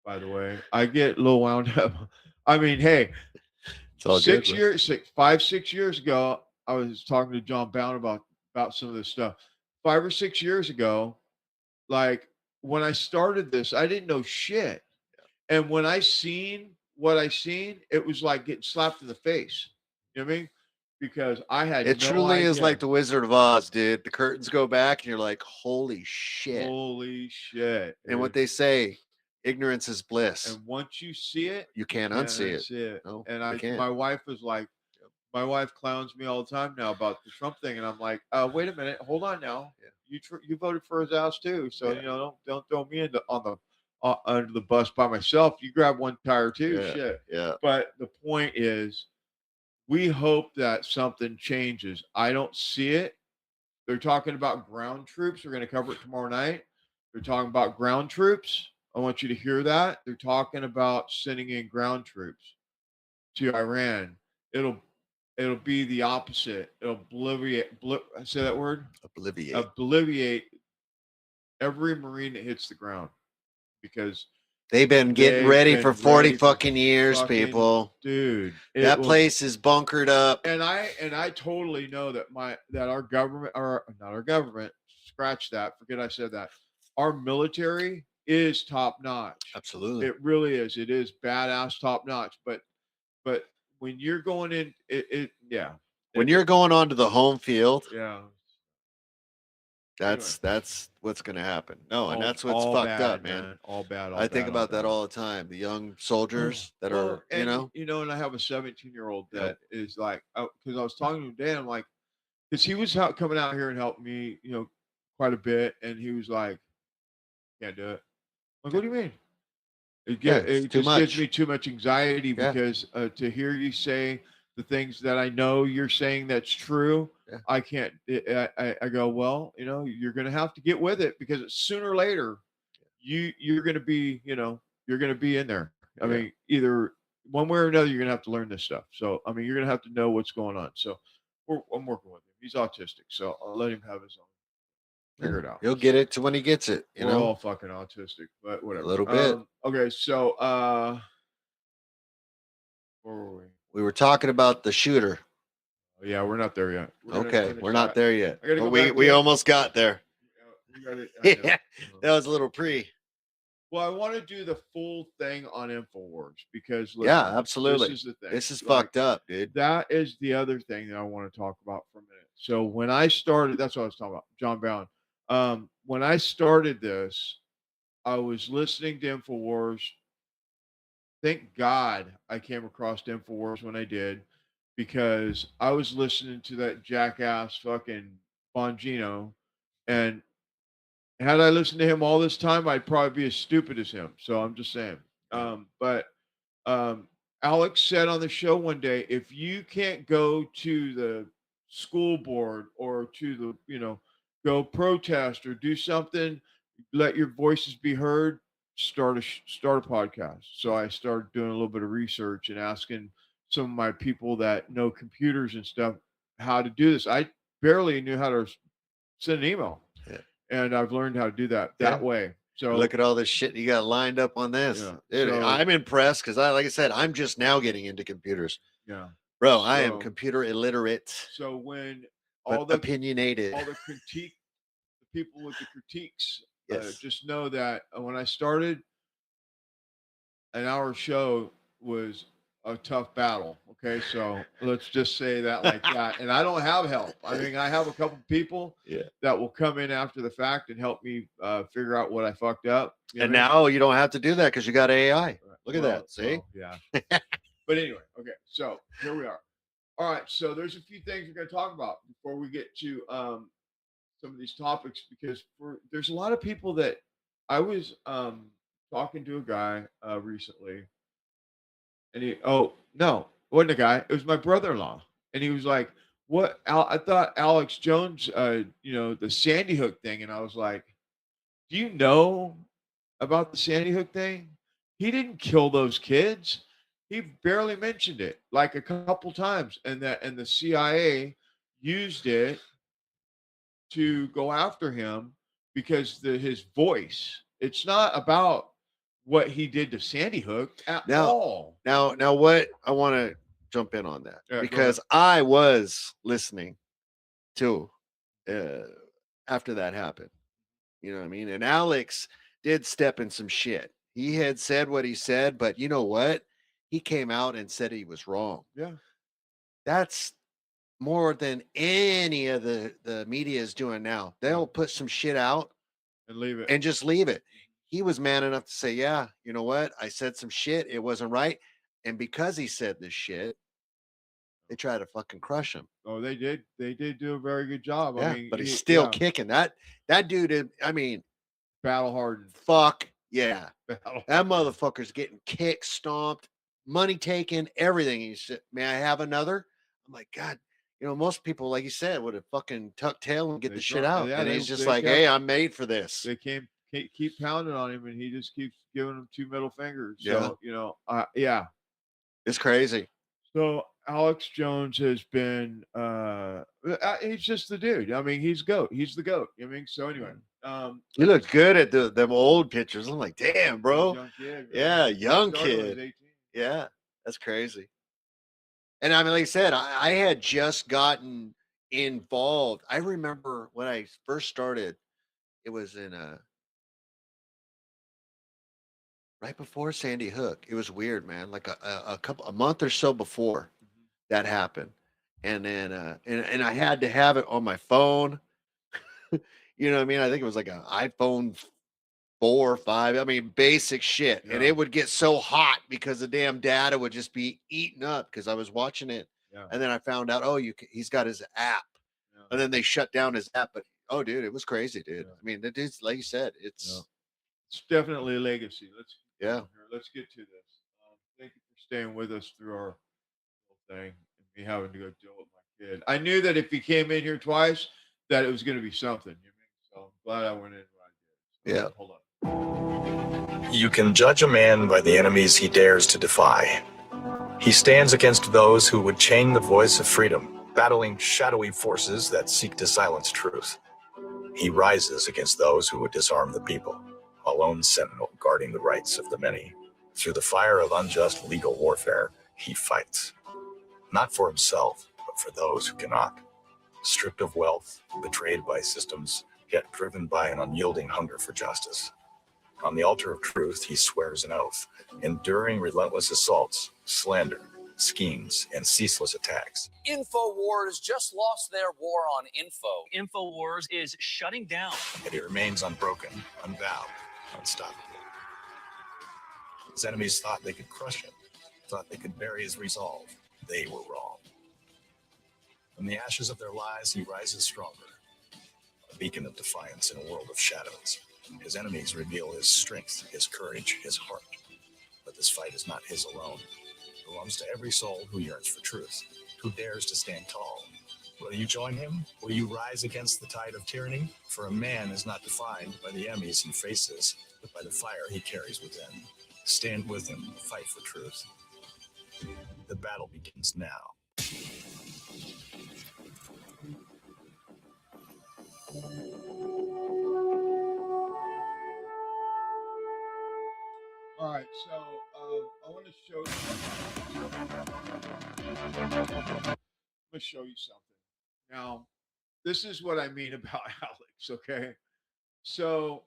by the way. I get a little wound up. I mean, hey, it's all 6 years ago, I was talking to John Bound about some of this stuff. 5 or 6 years ago, like, when I started this, I didn't know shit. And when I seen what I seen, it was like getting slapped in the face. You know what I mean? Because I had It no truly idea. is like the Wizard of Oz, dude. The curtains go back and you're like, holy shit. Holy shit. And what they say, ignorance is bliss. And once you see it, you can't unsee it. No, and my wife was like, my wife clowns me all the time now about the Trump thing, and I'm like, wait a minute, hold on now. You voted for his ass too, so don't throw me under the bus by myself. You grab one tire too, shit. Yeah. But the point is, we hope that something changes. I don't see it. They're talking about ground troops. We're going to cover it tomorrow night. They're talking about ground troops. I want you to hear that. They're talking about sending in ground troops to Iran. It'll be the opposite. It'll say that word? Obliviate every Marine that hits the ground, because they've been getting ready for 40 fucking years, people. Dude, that place is bunkered up. And I totally know that our government, or not our government, scratch that, forget I said that. Our military is top notch. Absolutely. It really is. It is badass top notch. But when you're going in, when you're going onto the home field, anyway. that's what's going to happen. No, and that's what's fucked bad, up, man. All bad. I think about that all the time. The young soldiers that are, and I have a 17-year-old that is like, because I was talking to him today, I'm like, because he was coming out here and helped me, quite a bit, and he was like, can't do it. I'm like, what do you mean? It Yeah, it too just gives much. me too much anxiety Yeah. because to hear you say the things that I know you're saying that's true, Yeah. I can't. I go, well, you're going to have to get with it because sooner or later, you're going to be, you're going to be in there. I Yeah. mean, either one way or another, you're going to have to learn this stuff. So, I mean, you're going to have to know what's going on. So, I'm working with him. He's autistic, so I'll let him have his own. Figure it out. He'll get it to when he gets it. You We're know, all fucking autistic, but whatever. a little bit. Okay, so where were we? We were talking about the shooter. Oh, yeah, we're not there yet. Okay, we're not there yet. I gotta But go we back we in. almost got there. We got it. Yeah, that was a little pre. Well, I want to do the full thing on InfoWars because Yeah, listen, absolutely. This is the thing. This is Like, fucked up, dude. That is the other thing that I want to talk about for a minute. So when I started, that's what I was talking about, John Bowen. When I started this, I was listening to InfoWars. Thank God I came across InfoWars when I did, because I was listening to that jackass fucking Bongino, and had I listened to him all this time, I'd probably be as stupid as him. So I'm just saying. But Alex said on the show one day, if you can't go to the school board or to the, go protest or do something, let your voices be heard, start a podcast. So I started doing a little bit of research and asking some of my people that know computers and stuff how to do this. I barely knew how to send an email. Yeah. And I've learned how to do that way. So look at all this shit you got lined up on this. Yeah, Dude, I'm impressed because like I said, I'm just now getting into computers. Yeah. Bro, I am computer illiterate. So when but opinionated. all the critique, the people with the critiques, yes. Just know that when I started, an hour show was a tough battle. Okay, so let's just say that like that. And I don't have help. I mean, I have a couple people that will come in after the fact and help me figure out what I fucked up. And now you don't have to do that because you got AI. Look at that. See? Yeah. But anyway, okay. So here we are. All right. So there's a few things we're going to talk about before we get to some of these topics, because there's a lot of people that I was talking to a guy recently. And no, it wasn't a guy. It was my brother-in-law. And he was like, what? I thought Alex Jones, the Sandy Hook thing. And I was like, do you know about the Sandy Hook thing? He didn't kill those kids. He barely mentioned it, like a couple times. And the CIA used it to go after him because his voice. It's not about what he did to Sandy Hook at all. Now, what I want to jump in on that because go ahead. I was listening to after that happened. You know what I mean? And Alex did step in some shit. He had said what he said, but you know what? He came out and said he was wrong. Yeah. That's more than any of the media is doing now. They'll put some shit out and leave it and just leave it. He was man enough to say, yeah, you know what? I said some shit. It wasn't right. And because he said this shit, they try to fucking crush him. Oh, they did. They did do a very good job. Yeah, I mean, but he's still kicking. That dude, I mean, battle hardened. Fuck yeah. That motherfucker's getting kicked, stomped, money taken, everything. He said, may I have another? I'm like, God, most people, like you said, would have fucking tucked tail and get the shit out. Yeah, and he's just like, hey, I'm made for this. They keep pounding on him, and he just keeps giving them two middle fingers. Yeah. So, yeah. It's crazy. So Alex Jones has been he's just the dude. I mean, he's GOAT. He's the GOAT. I mean, so anyway. He looked good at them old pictures. I'm like, damn, bro. Young kid, yeah, young kid. 18. Yeah, that's crazy. And I mean, like I said, I had just gotten involved. I remember when I first started, it was in right before Sandy Hook. It was weird, man. Like a month or so before that happened. And then and I had to have it on my phone. You know what I mean? I think it was like an iPhone 4 or 5. I mean, basic shit. Yeah. And it would get so hot because the damn data would just be eaten up because I was watching it. Yeah. And then I found out, he's got his app. Yeah. And then they shut down his app. But dude, it was crazy, dude. Yeah. I mean, the dude's, like you said, it's definitely a legacy. Yeah. Here, let's get to this. Thank you for staying with us through our whole thing and me having to go deal with my kid. I knew that if he came in here twice, that it was going to be something. You know? So I'm glad I went in when I did. So, Yeah. hold on. You can judge a man by the enemies he dares to defy. He stands against those who would chain the voice of freedom, battling shadowy forces that seek to silence truth. He rises against those who would disarm the people, a lone sentinel guarding the rights of the many. Through the fire of unjust legal warfare, he fights. Not for himself, but for those who cannot. Stripped of wealth, betrayed by systems, yet driven by an unyielding hunger for justice. On the altar of truth, he swears an oath, enduring relentless assaults, slander, schemes, and ceaseless attacks. InfoWars just lost their war on info. InfoWars is shutting down. Yet he remains unbroken, unbowed, unstoppable. His enemies thought they could crush him, thought they could bury his resolve. They were wrong. From the ashes of their lies, he rises stronger, a beacon of defiance in a world of shadows. His enemies reveal his strength, his courage, his heart. But this fight is not his alone. It belongs to every soul who yearns for truth, who dares to stand tall. Will you join him? Will you rise against the tide of tyranny? For a man is not defined by the enemies he faces, but by the fire he carries within. Stand with him, fight for truth. The battle begins now. All right, so I want to show you. I'm going to show you something. Now, this is what I mean about Alex. Okay, so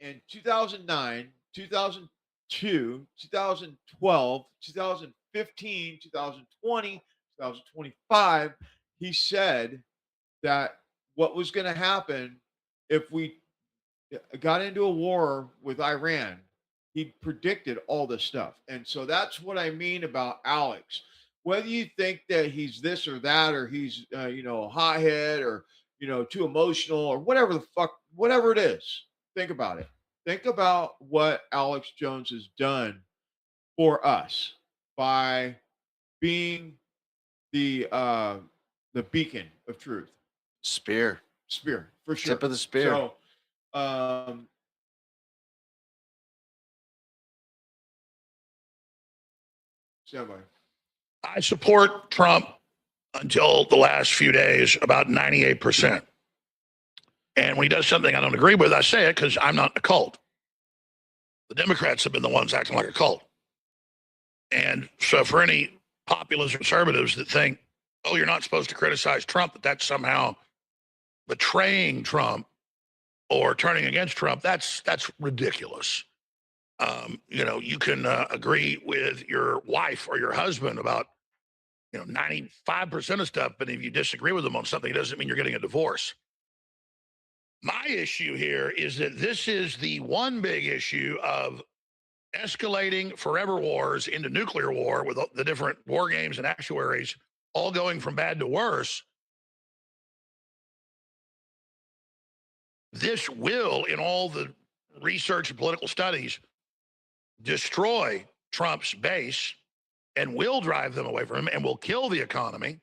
in 2009, 2002, 2012, 2015, 2020, 2025, he said that what was going to happen if we got into a war with Iran. He predicted all this stuff. And so that's what I mean about Alex. Whether you think that he's this or that, or he's, a hothead, or, too emotional, or whatever the fuck, whatever it is, think about it. Think about what Alex Jones has done for us by being the beacon of truth. Spear, for sure. Tip of the spear. So, I support Trump until the last few days, about 98%. And when he does something I don't agree with, I say it because I'm not in a cult. The Democrats have been the ones acting like a cult. And so for any populist conservatives that think, oh, you're not supposed to criticize Trump, that that's somehow betraying Trump or turning against Trump, that's ridiculous. You can agree with your wife or your husband about 95% of stuff, but if you disagree with them on something, it doesn't mean you're getting a divorce. My issue here is that this is the one big issue of escalating forever wars into nuclear war with the different war games and actuaries all going from bad to worse. This will, in all the research and political studies, destroy Trump's base and will drive them away from him and will kill the economy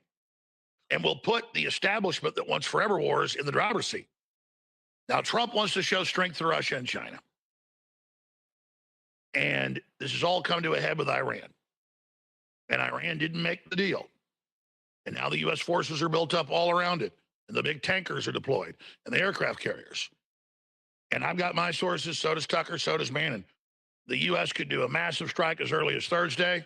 and will put the establishment that wants forever wars in the driver's seat. Now, Trump wants to show strength to Russia and China. And this has all come to a head with Iran. And Iran didn't make the deal. And now the U.S. forces are built up all around it. And the big tankers are deployed and the aircraft carriers. And I've got my sources, so does Tucker, so does Bannon. The U.S. could do a massive strike as early as Thursday.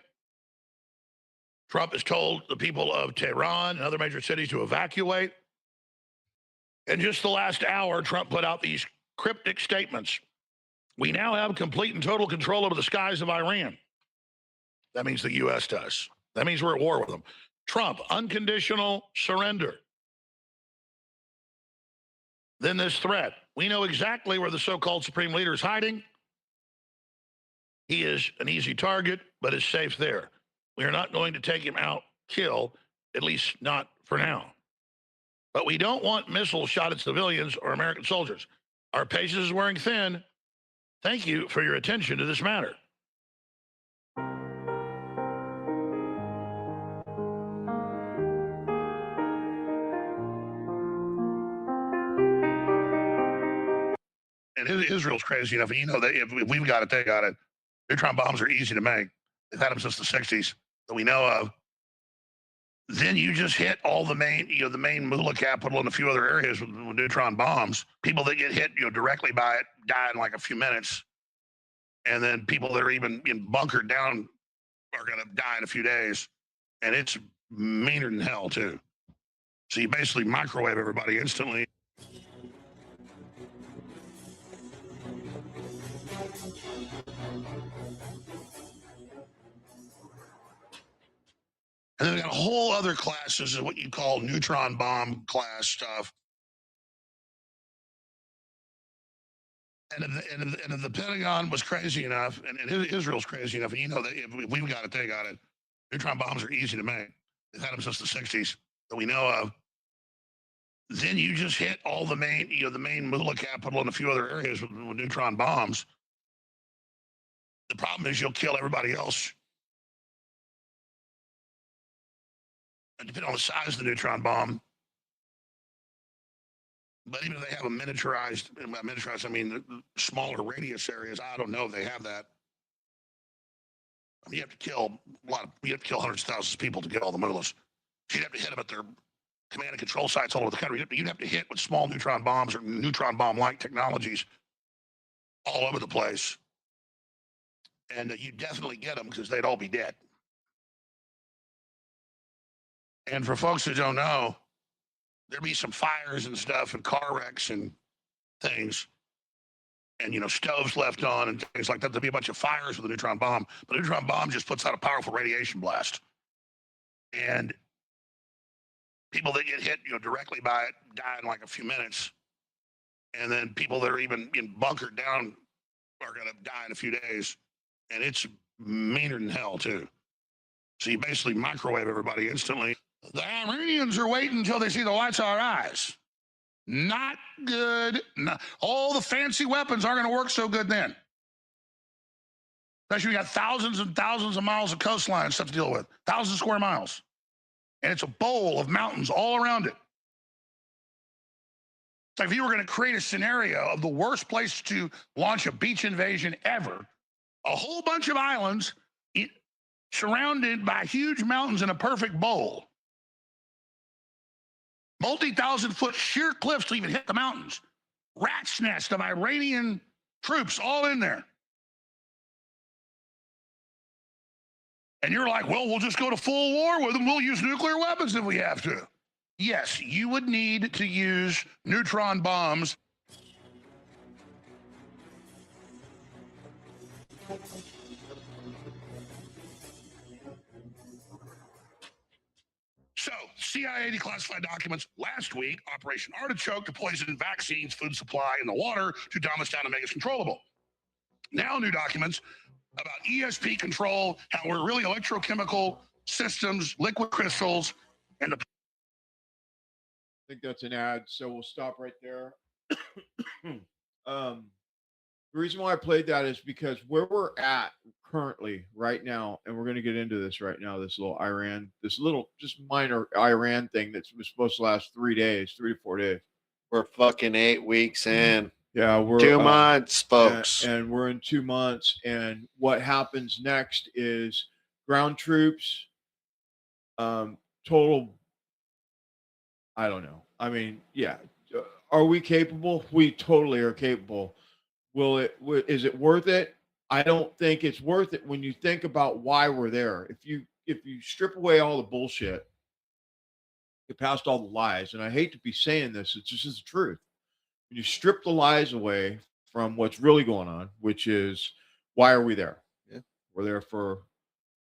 Trump has told the people of Tehran and other major cities to evacuate. And just the last hour, Trump put out these cryptic statements. We now have complete and total control over the skies of Iran. That means the U.S. does. That means we're at war with them. Trump, unconditional surrender. Then this threat. We know exactly where the so-called supreme leader is hiding. He is an easy target, but is safe there. We are not going to take him out, kill, at least not for now. But we don't want missiles shot at civilians or American soldiers. Our patience is wearing thin. Thank you for your attention to this matter. Israel's crazy enough, and you know that if we've got it, they got it. Neutron bombs are easy to make. They've had them since the 60s that we know of. Then you just hit all the main, the main moolah capital and a few other areas with neutron bombs. People that get hit, directly by it die in like a few minutes. And then people that are even bunkered down are going to die in a few days. And it's meaner than hell, too. So you basically microwave everybody instantly. And then we got a whole other classes of what you call neutron bomb class stuff. And if the Pentagon was crazy enough, and Israel's crazy enough, and you know that if we've got it, they got it. Neutron bombs are easy to make. They've had them since the 60s that we know of. Then you just hit all the main, the main moolah capital and a few other areas with neutron bombs. The problem is you'll kill everybody else. And depending on the size of the neutron bomb, but even if they have a miniaturized, I mean the smaller radius areas, I don't know if they have that. I mean, you have to kill hundreds of thousands of people to get all the mullahs. You'd have to hit them at their command and control sites all over the country. You'd have to hit with small neutron bombs or neutron bomb-like technologies all over the place. And you definitely get them because they'd all be dead. And for folks who don't know, there'd be some fires and stuff and car wrecks and things. And, stoves left on and things like that. There'd be a bunch of fires with a neutron bomb. But a neutron bomb just puts out a powerful radiation blast. And people that get hit, directly by it die in like a few minutes. And then people that are even bunkered down are going to die in a few days. And it's meaner than hell, too. So you basically microwave everybody instantly. The Iranians are waiting until they see the whites of our eyes. Not good. No. All the fancy weapons aren't going to work so good then. Especially we got thousands and thousands of miles of coastline and stuff to deal with. 1,000 square miles. And it's a bowl of mountains all around it. It's like if you were going to create a scenario of the worst place to launch a beach invasion ever, a whole bunch of islands surrounded by huge mountains in a perfect bowl. Multi-thousand-foot sheer cliffs to even hit the mountains. Rat's nest of Iranian troops all in there. And you're like, well, we'll just go to full war with them. We'll use nuclear weapons if we have to. Yes, you would need to use neutron bombs. So, CIA declassified documents last week, Operation Artichoke to poison vaccines, food supply, and the water to dumb us down and make us controllable. Now new documents about ESP control, how we're really electrochemical systems, liquid crystals, and the... I think that's an ad, so we'll stop right there. The reason why I played that is because where we're at currently right now, and we're going to get into this right now, this little just minor Iran thing that was supposed to last 3 days, 3 to 4 days. We're fucking 8 weeks in. Yeah, we're 2 months, folks. And we're in 2 months. And what happens next is ground troops, total, I don't know. I mean, yeah. Are we capable? We totally are capable. Is it worth it? I don't think it's worth it when you think about why we're there. If you strip away all the bullshit, get past all the lies, and I hate to be saying this, it's just the truth. When you strip the lies away from what's really going on, which is why are we there? Yeah. We're there for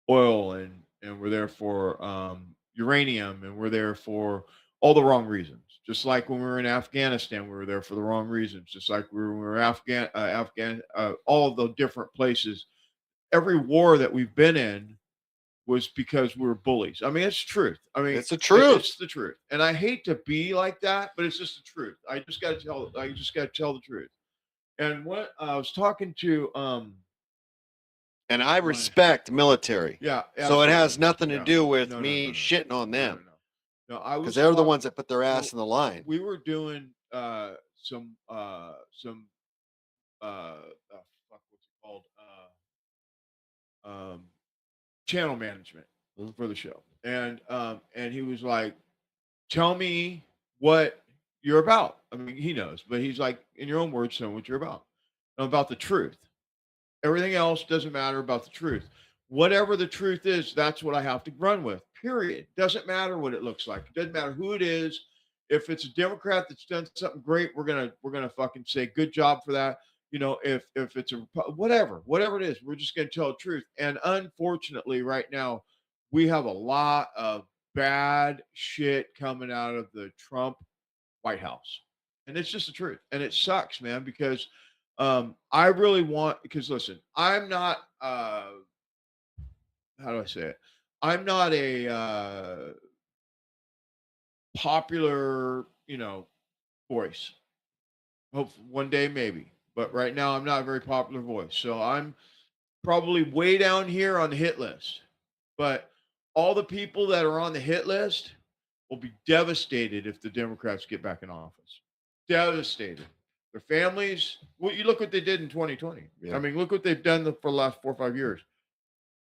oil and we're there for uranium, and we're there for all the wrong reasons. Just like when we were in Afghanistan, we were there for the wrong reasons. Just like we were all of the different places. Every war that we've been in was because we were bullies. I mean, it's the truth. I mean, it's the truth. It's the truth. And I hate to be like that, but it's just the truth. I just got to tell the truth. And what I was talking to, and I respect military. Yeah. So it has nothing to do with me shitting on them. No, I was because they're the ones that put their ass in the line. We were doing some fuck, what's it called? Channel management for the show, and he was like, "Tell me what you're about." I mean, he knows, but he's like, in your own words, tell me what you're about. I'm about the truth. Everything else doesn't matter about the truth. Whatever the truth is, that's what I have to run with. Period. Doesn't matter what it looks like. It doesn't matter who it is. If it's a Democrat that's done something great, we're gonna fucking say good job for that. You know, if it's a whatever it is, we're just gonna tell the truth. And unfortunately, right now, we have a lot of bad shit coming out of the Trump White House. And it's just the truth. And it sucks, man, because I really want, because listen, I'm not how do I say it? I'm not a popular, voice. Hope one day maybe. But right now I'm not a very popular voice. So I'm probably way down here on the hit list. But all the people that are on the hit list will be devastated if the Democrats get back in office. Devastated. Their families. Well, you look what they did in 2020. Yeah. I mean, look what they've done for the last 4 or 5 years.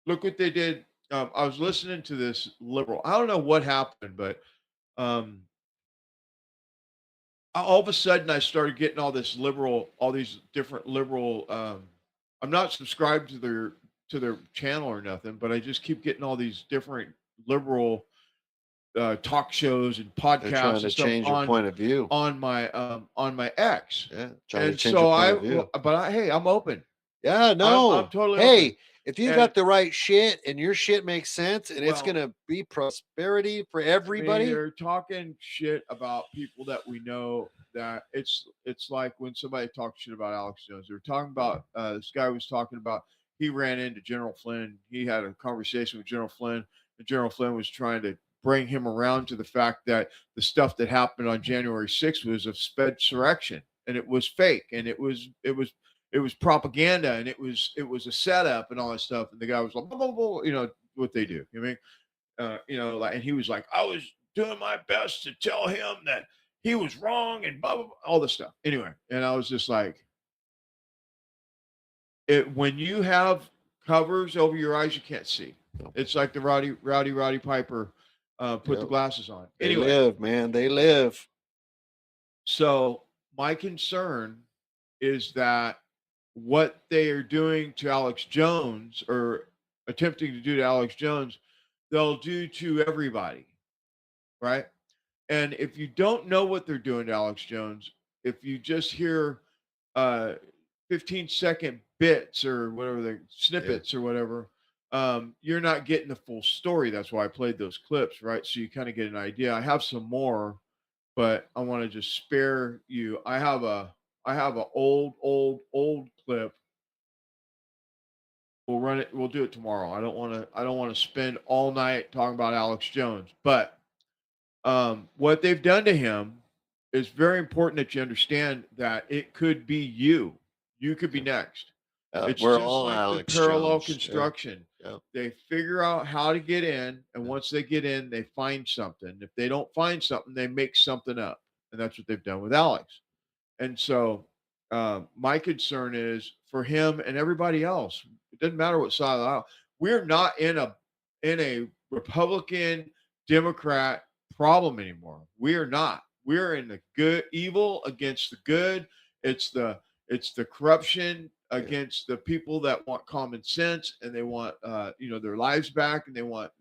Look what they did. I was listening to this liberal. I don't know what happened, but um, all of a sudden I started getting all these different liberal. I'm not subscribed to their channel or nothing, but I just keep getting all these different liberal talk shows and podcasts They're trying and to stuff change your point of view. on my X. Yeah, trying to And change so your point of view. hey, I'm open. Yeah, no. I'm totally hey, open. if you And- got the right shit and your shit makes sense and it's Well, gonna be prosperity for I mean, everybody. they're talking shit about people that we know. That it's like when somebody talks shit about Alex Jones. They're talking about this guy was talking about he ran into General Flynn. He had a conversation with General Flynn, and General Flynn was trying to bring him around to the fact that the stuff that happened on January 6th was a insurrection and it was fake and it was propaganda and it was a setup and all that stuff. And the guy was like, blah, blah, blah, what they do. You know what I mean? Like, and he was like, I was doing my best to tell him that he was wrong and blah, blah, blah, all this stuff. Anyway, and I was just like, when you have covers over your eyes, you can't see. It's like the Rowdy Piper put the glasses on. They Anyway, live, man. They live. so my concern is that what they are doing to Alex Jones or attempting to do to Alex Jones, they'll do to everybody, right? And if you don't know what they're doing to Alex Jones, if you just hear 15-second bits or whatever the snippets or whatever, you're not getting the full story. That's why I played those clips, right? So you kind of get an idea. I have some more, but I want to just spare you. I have a old clip. We'll run it. We'll do it tomorrow. I don't want to spend all night talking about Alex Jones, but what they've done to him is very important that you understand that it could be you. You could be next. It's we're just all like Alex the parallel Jones. Yeah. construction. Yeah. They figure out how to get in, and once they get in, they find something. If they don't find something, they make something up, and that's what they've done with Alex. And so, my concern is for him and everybody else. It doesn't matter what side of the aisle. We're not in a Republican Democrat problem anymore. We are not. We're in the good evil against the good. It's the corruption against the people that want common sense and they want their lives back and they want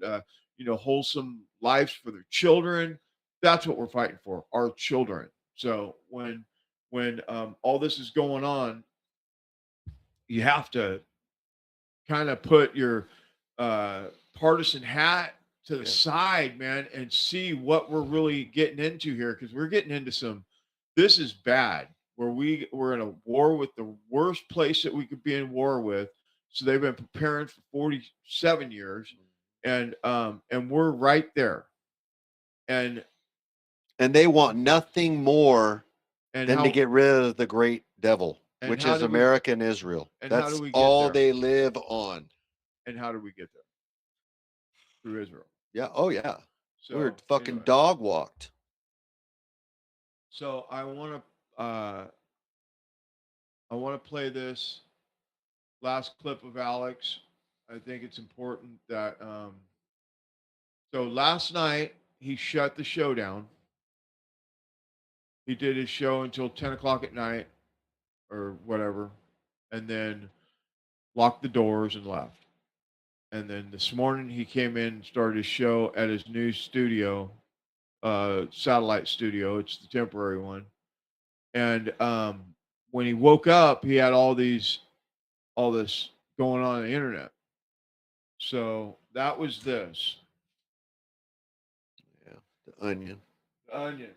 wholesome lives for their children. That's what we're fighting for, our children. So when all this is going on, you have to kind of put your partisan hat to the side, man, and see what we're really getting into here, because we're getting into this is bad, where we're in a war with the worst place that we could be in war with. So they've been preparing for 47 years, and we're right there. And they want nothing more and than to get rid of the great devil, and which how is do we- America and Israel. and how That's do we get all there? they live on. And how do we get there? Through Israel. Yeah. Oh, yeah. So, We're fucking anyway. dog walked. So I want to I want to play this last clip of Alex. I think it's important that. So last night he shut the show down. He did his show until 10 o'clock at night or whatever, and then locked the doors and left. And then this morning he came in and started his show at his new studio, satellite studio. It's the temporary one. And when he woke up, he had all this going on the internet. So that was this. Yeah, the Onion. The Onion.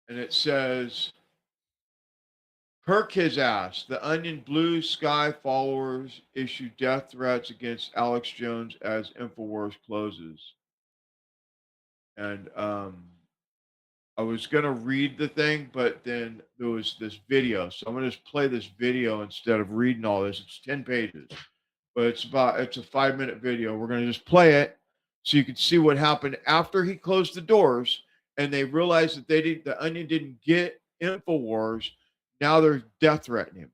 And it says, Kirk his ass. The Onion Blue Sky followers issue death threats against Alex Jones as InfoWars closes. And I was going to read the thing, but then there was this video. So I'm going to just play this video instead of reading all this. It's 10 pages, but it's a 5-minute video. We're going to just play it so you can see what happened after he closed the doors and they realized that the Onion didn't get InfoWars. Now they're death threatening him.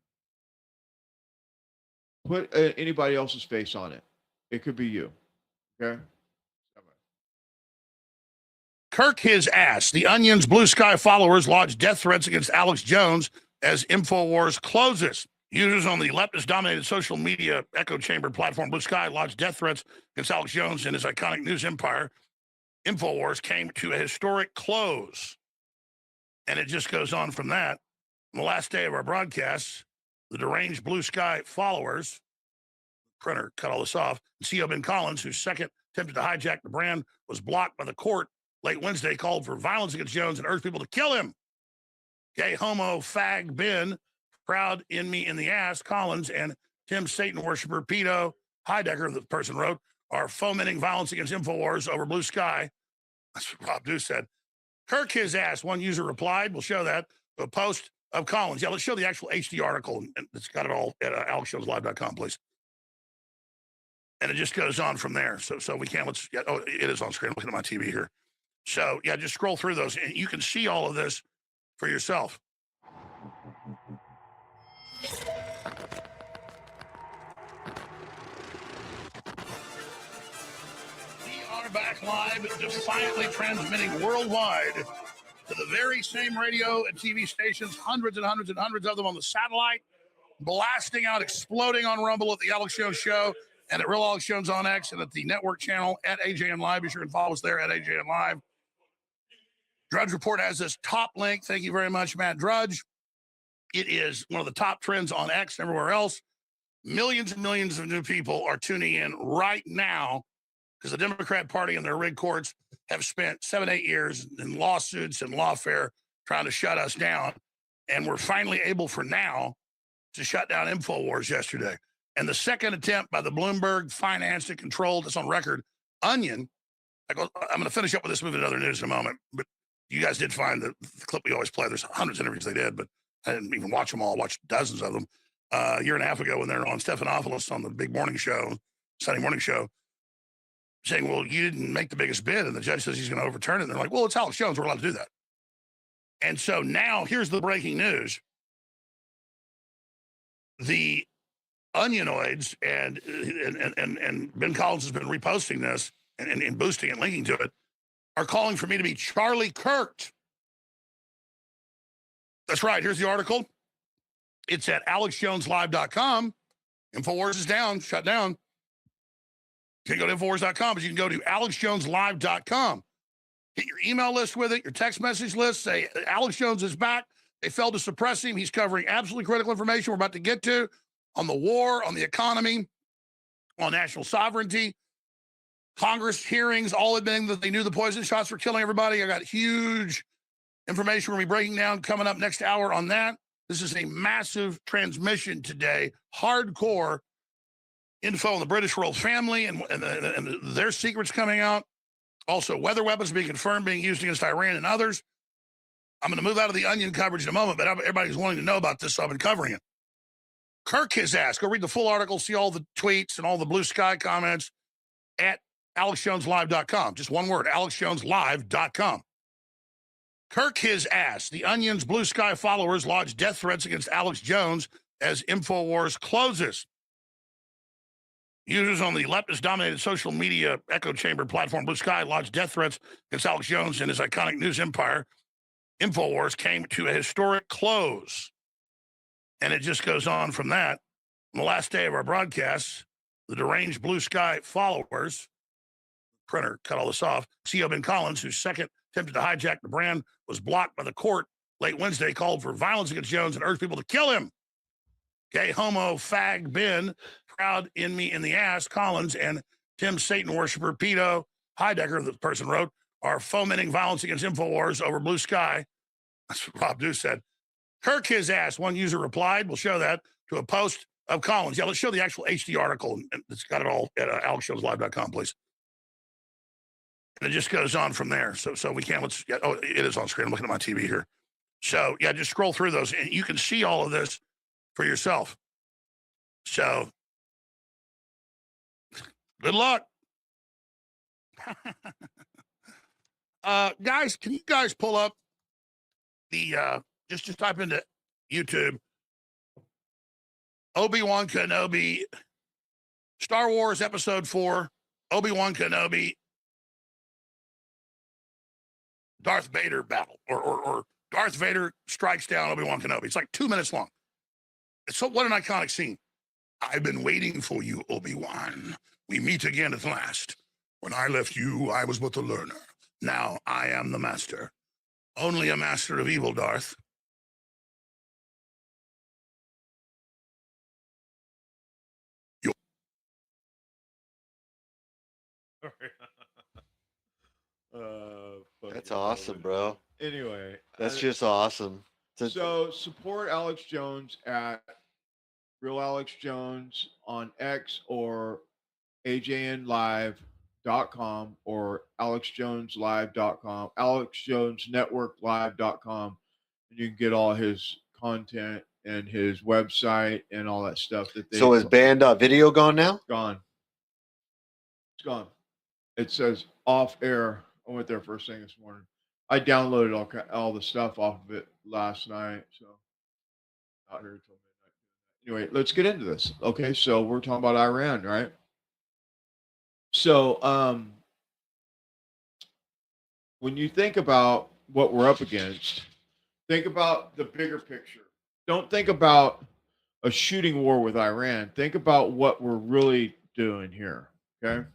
Put anybody else's face on it. It could be you. Okay. Kirk his ass. The Onion's Blue Sky followers lodge death threats against Alex Jones as InfoWars closes. Users on the leftist-dominated social media echo chamber platform Blue Sky lodged death threats against Alex Jones and his iconic news empire. InfoWars came to a historic close. And it just goes on from that. On the last day of our broadcasts, the deranged Blue Sky followers, printer cut all this off, CEO Ben Collins, whose second attempt to hijack the brand was blocked by the court late Wednesday, called for violence against Jones and urged people to kill him. Gay, homo, fag, Ben, proud in me in the ass, Collins, and Tim Satan worshiper, pedo, Heidecker, the person wrote, are fomenting violence against InfoWars over Blue Sky. That's what Rob Dew said. Kirk his ass, one user replied. We'll show that. A post of Collins. Yeah, let's show the actual HD article. And it's got it all at alexjoneslive.com, please. And it just goes on from there. So we can't, it is on screen. I'm looking at my TV here. So, yeah, just scroll through those, and you can see all of this for yourself. We are back live, defiantly transmitting worldwide to the very same radio and TV stations, hundreds and hundreds and hundreds of them on the satellite, blasting out, exploding on Rumble at the Alex Jones Show and at Real Alex Jones on X and at the network channel at AJN Live. Be sure and follow us there at AJN Live. Drudge Report has this top link. Thank you very much, Matt Drudge. It is one of the top trends on X and everywhere else. Millions and millions of new people are tuning in right now because the Democrat Party and their rigged courts have spent 7-8 years in lawsuits and lawfare trying to shut us down. And we're finally able for now to shut down InfoWars yesterday. And the second attempt by the Bloomberg financed and controlled, it's on record, Onion. I'm going to finish up with this, move to other news in a moment. But you guys did find the clip we always play. There's hundreds of interviews they did, but I didn't even watch them all. I watched dozens of them. A year and a half ago when they're on Stephanopoulos on the big morning show, Sunday morning show, saying, well, you didn't make the biggest bid. And the judge says he's going to overturn it. And they're like, well, it's Alex Jones. We're allowed to do that. And so now here's the breaking news. The Onionoids and Ben Collins has been reposting this and boosting and linking to it, are calling for me to be Charlie Kirk. That's right. Here's the article. It's at alexjoneslive.com. InfoWars is down, shut down. You can't go to InfoWars.com, but you can go to alexjoneslive.com. Get your email list with it, your text message list. Say, Alex Jones is back. They failed to suppress him. He's covering absolutely critical information we're about to get to on the war, on the economy, on national sovereignty, Congress hearings, all admitting that they knew the poison shots were killing everybody. I got huge information we're going to be breaking down coming up next hour on that. This is a massive transmission today, hardcore info on the British royal family and their secrets coming out. Also, weather weapons being confirmed being used against Iran and others. I'm going to move out of the Onion coverage in a moment, but everybody's wanting to know about this, so I've been covering it. Kirk his ass. Go read the full article, see all the tweets and all the Blue Sky comments at alexjoneslive.com. Just one word, alexjoneslive.com. Kirk his ass. The Onion's Blue Sky followers lodged death threats against Alex Jones as InfoWars closes. Users on the leftist-dominated social media echo chamber platform Blue Sky lodged death threats against Alex Jones and his iconic news empire. InfoWars came to a historic close. And it just goes on from that. On the last day of our broadcast, the deranged Blue Sky followers, printer cut all this off, CEO Ben Collins, whose second attempted to hijack the brand was blocked by the court late Wednesday, called for violence against Jones and urged people to kill him. Gay homo fag Ben, proud in me in the ass, Collins, and Tim Satan worshiper pedo Heidecker, the person wrote, are fomenting violence against InfoWars over Blue Sky. That's what Rob Dew said. Kirk his ass, one user replied. We'll show that to a post of Collins. Yeah, let's show the actual HD article. And it's got it all at alexshowslive.com, please. And it just goes on from there. So we can't, oh, it is on screen. I'm looking at my TV here. So, yeah, just scroll through those, and you can see all of this for yourself. So, good luck. Guys, can you guys pull up the, just type into YouTube, Obi-Wan Kenobi, Star Wars Episode 4, Obi-Wan Kenobi, Darth Vader battle, or Darth Vader strikes down Obi-Wan Kenobi. It's like 2 minutes long. So what an iconic scene. I've been waiting for you, Obi-Wan. We meet again at last. When I left you, I was but the learner. Now I am the master. Only a master of evil, Darth. That's awesome, bro. Anyway, that's just awesome. So support Alex Jones at Real Alex Jones on X or ajnlive.com or alexjoneslive.com, alexjonesnetworklive.com, and you can get all his content and his website and all that stuff that they. So is band.video gone now? Gone. It's gone. It says off air. I went there first thing this morning. I downloaded all the stuff off of it last night, so not here until midnight. Anyway, let's get into this. Okay, so we're talking about Iran, right? So when you think about what we're up against, think about the bigger picture. Don't think about a shooting war with Iran. Think about what we're really doing here, okay?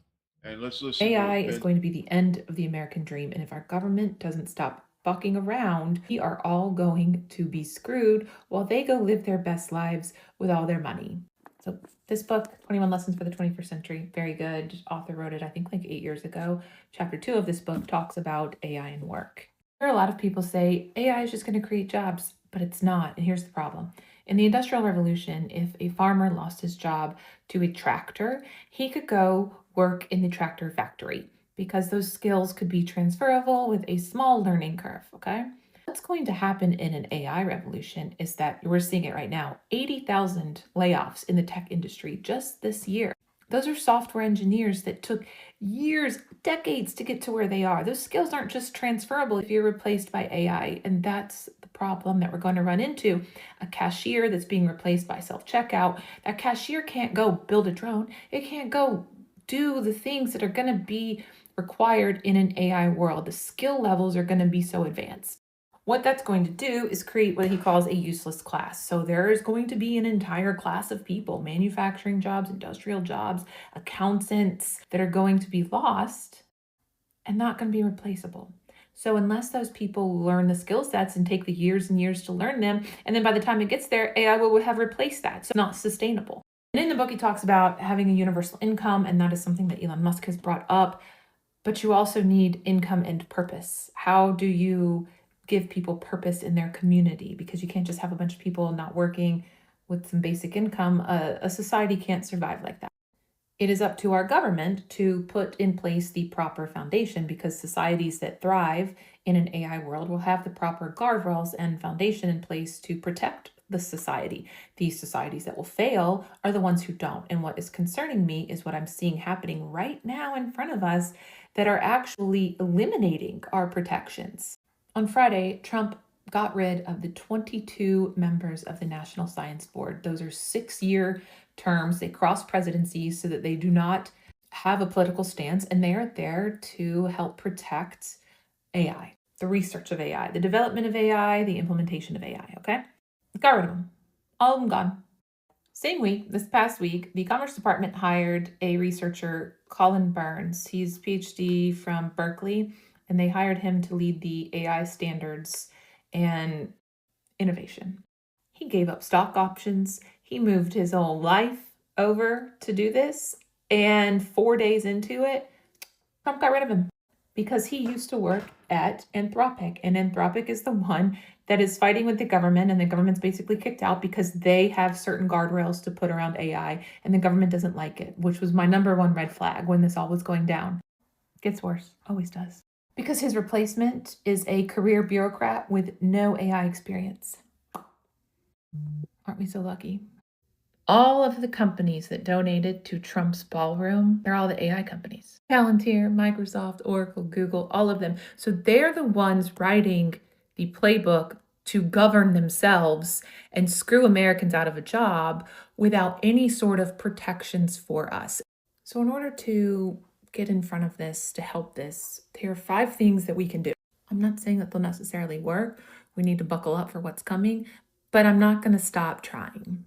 And let's listen. AI is going to be the end of the American dream, and if our government doesn't stop fucking around, we are all going to be screwed while they go live their best lives with all their money. So this book, 21 Lessons for the 21st Century, very good. Author wrote it, I think, like 8 years ago. Chapter 2 of this book talks about AI and work. There are a lot of people say AI is just going to create jobs, but it's not. And here's the problem. In the Industrial Revolution, if a farmer lost his job to a tractor, he could go work in the tractor factory because those skills could be transferable with a small learning curve, okay? What's going to happen in an AI revolution is that we're seeing it right now, 80,000 layoffs in the tech industry just this year. Those are software engineers that took years, decades to get to where they are. Those skills aren't just transferable if you're replaced by AI, and that's the problem that we're going to run into. A cashier that's being replaced by self-checkout, that cashier can't go build a drone. It can't go do the things that are going to be required in an AI world. The skill levels are going to be so advanced. What that's going to do is create what he calls a useless class. So there is going to be an entire class of people, manufacturing jobs, industrial jobs, accountants, that are going to be lost and not going to be replaceable. So unless those people learn the skill sets and take the years and years to learn them, and then by the time it gets there, AI will have replaced that. So it's not sustainable. And in the book, he talks about having a universal income, and that is something that Elon Musk has brought up. But you also need income and purpose. How do you give people purpose in their community? Because you can't just have a bunch of people not working with some basic income. A society can't survive like that. It is up to our government to put in place the proper foundation, because societies that thrive in an AI world will have the proper guardrails and foundation in place to protect the society. These societies that will fail are the ones who don't. And what is concerning me is what I'm seeing happening right now in front of us that are actually eliminating our protections. On Friday, Trump got rid of the 22 members of the National Science Board. Those are 6-year terms. They cross presidencies so that they do not have a political stance, and they are there to help protect AI, the research of AI, the development of AI, the implementation of AI, okay? Got rid of them. All of them gone. Same week, this past week, the Commerce Department hired a researcher, Colin Burns. He's PhD from Berkeley, and they hired him to lead the AI standards and innovation. He gave up stock options. He moved his whole life over to do this. And 4 days into it, Trump got rid of him because he used to work at Anthropic. And Anthropic is the one that is fighting with the government, and the government's basically kicked out because they have certain guardrails to put around AI, and the government doesn't like it, which was my number one red flag when this all was going down. Gets worse, always does. Because his replacement is a career bureaucrat with no AI experience. Aren't we so lucky? All of the companies that donated to Trump's ballroom, they're all the AI companies. Palantir, Microsoft, Oracle, Google, all of them. So they're the ones writing the playbook to govern themselves and screw Americans out of a job without any sort of protections for us. So in order to get in front of this, to help this, there are 5 things that we can do. I'm not saying that they'll necessarily work. We need to buckle up for what's coming, but I'm not going to stop trying.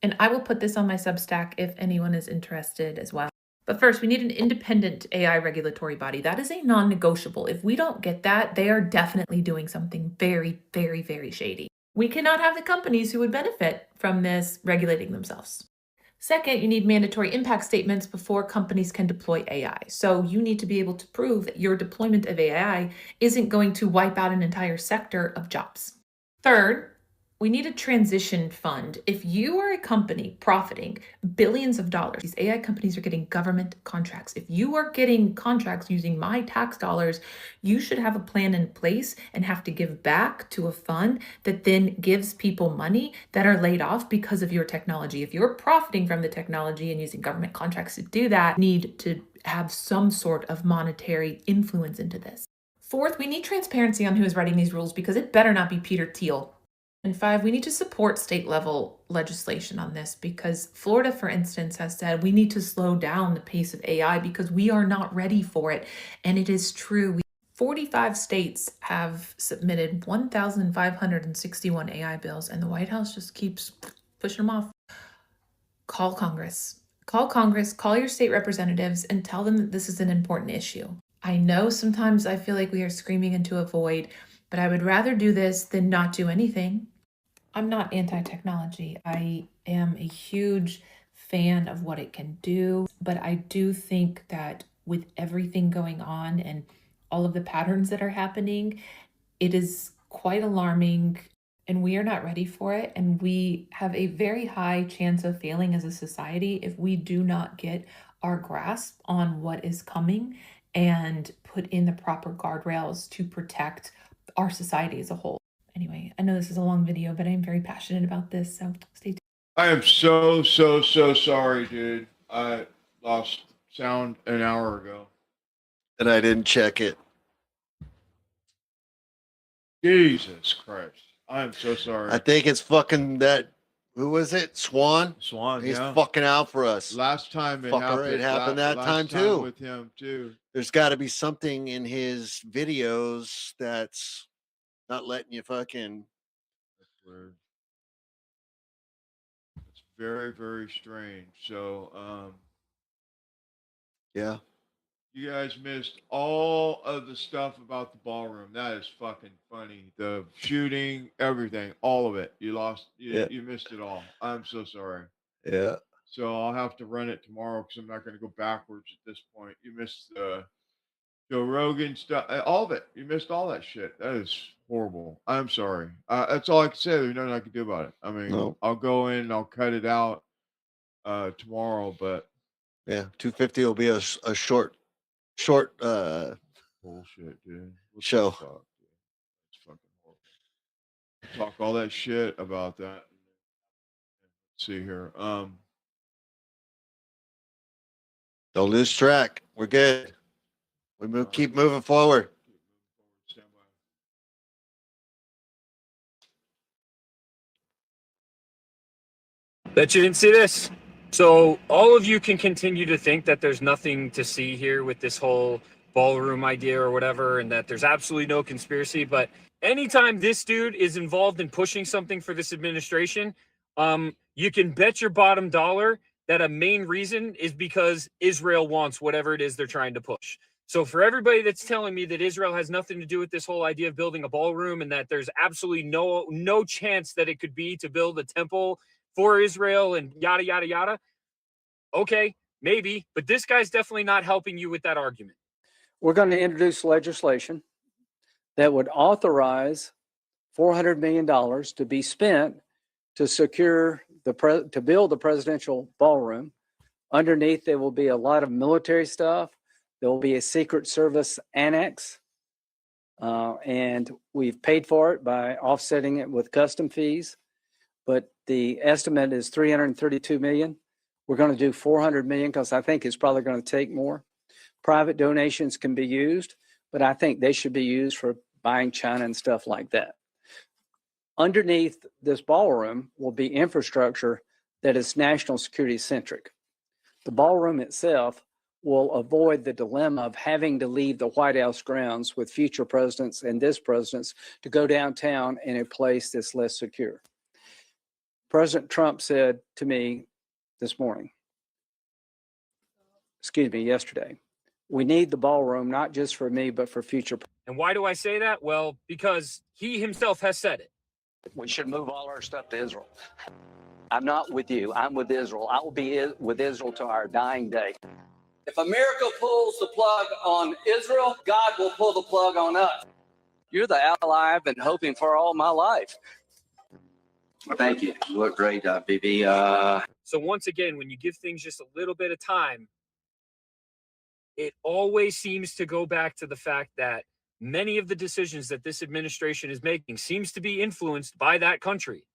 And I will put this on my Substack if anyone is interested as well. But first, we need an independent AI regulatory body. That is a non-negotiable. If we don't get that, they are definitely doing something very, very, very shady. We cannot have the companies who would benefit from this regulating themselves. Second, you need mandatory impact statements before companies can deploy AI. So you need to be able to prove that your deployment of AI isn't going to wipe out an entire sector of jobs. Third, we need a transition fund. If you are a company profiting billions of dollars, these AI companies are getting government contracts. If you are getting contracts using my tax dollars, you should have a plan in place and have to give back to a fund that then gives people money that are laid off because of your technology. If you're profiting from the technology and using government contracts to do that, you need to have some sort of monetary influence into this. Fourth, we need transparency on who is writing these rules because it better not be Peter Thiel. And 5, we need to support state level legislation on this because Florida, for instance, has said we need to slow down the pace of AI because we are not ready for it. And it is true. 45 states have submitted 1,561 AI bills, and the White House just keeps pushing them off. Call Congress. Call Congress, call your state representatives, and tell them that this is an important issue. I know sometimes I feel like we are screaming into a void, but I would rather do this than not do anything. I'm not anti-technology. I am a huge fan of what it can do, but I do think that with everything going on and all of the patterns that are happening, it is quite alarming and we are not ready for it. And we have a very high chance of failing as a society if we do not get our grasp on what is coming and put in the proper guardrails to protect our society as a whole. Anyway, I know this is a long video, but I'm very passionate about this, so stay tuned. I am so sorry, dude. I lost sound an hour ago. And I didn't check it. Jesus Christ. I'm so sorry. I think it's fucking that. Who was it? Swan? Swan, He's yeah. fucking out for us. Last time it Fucker, happened. it happened that last time too. with him too. There's got to be something in his videos that's not letting you fucking. That's weird. It's very, very strange. So, yeah. You guys missed all of the stuff about the ballroom. That is fucking funny. The shooting, everything, all of it. You lost. You missed it all. I'm so sorry. Yeah. So I'll have to run it tomorrow because I'm not going to go backwards at this point. You missed the Joe Rogan stuff, all of it. You missed all that shit. That is horrible. I'm sorry. That's all I can say. There's nothing I can do about it. I mean, No. I'll go in, I'll cut it out tomorrow, but yeah, 250 will be a short bullshit, dude. What show. the fuck, dude? It's fucking horrible. Talk all that shit about that. Let's see here. Don't lose track. We're good. We keep moving forward. Bet you didn't see this. So all of you can continue to think that there's nothing to see here with this whole ballroom idea or whatever, and that there's absolutely no conspiracy. But anytime this dude is involved in pushing something for this administration, you can bet your bottom dollar that a main reason is because Israel wants whatever it is they're trying to push. So for everybody that's telling me that Israel has nothing to do with this whole idea of building a ballroom and that there's absolutely no chance that it could be to build a temple for Israel and yada, yada, yada. Okay, maybe, but this guy's definitely not helping you with that argument. We're going to introduce legislation that would authorize $400 million to be spent to secure to build the presidential ballroom. Underneath, there will be a lot of military stuff. There will be a Secret Service annex. And we've paid for it by offsetting it with custom fees. But the estimate is $332 million. We're going to do $400 million because I think it's probably going to take more. Private donations can be used, but I think they should be used for buying China and stuff like that. Underneath this ballroom will be infrastructure that is national security centric. The ballroom itself will avoid the dilemma of having to leave the White House grounds with future presidents and this president's to go downtown in a place that's less secure. President Trump said to me yesterday, we need the ballroom, not just for me, but for future. And why do I say that? Well, because he himself has said it. We should move all our stuff to Israel. I'm not with you. I'm with Israel. I will be with Israel to our dying day. If America pulls the plug on Israel, God will pull the plug on us. You're the ally I've been hoping for all my life. Thank you. You look great, BB. So once again, when you give things just a little bit of time, it always seems to go back to the fact that many of the decisions that this administration is making seems to be influenced by that country.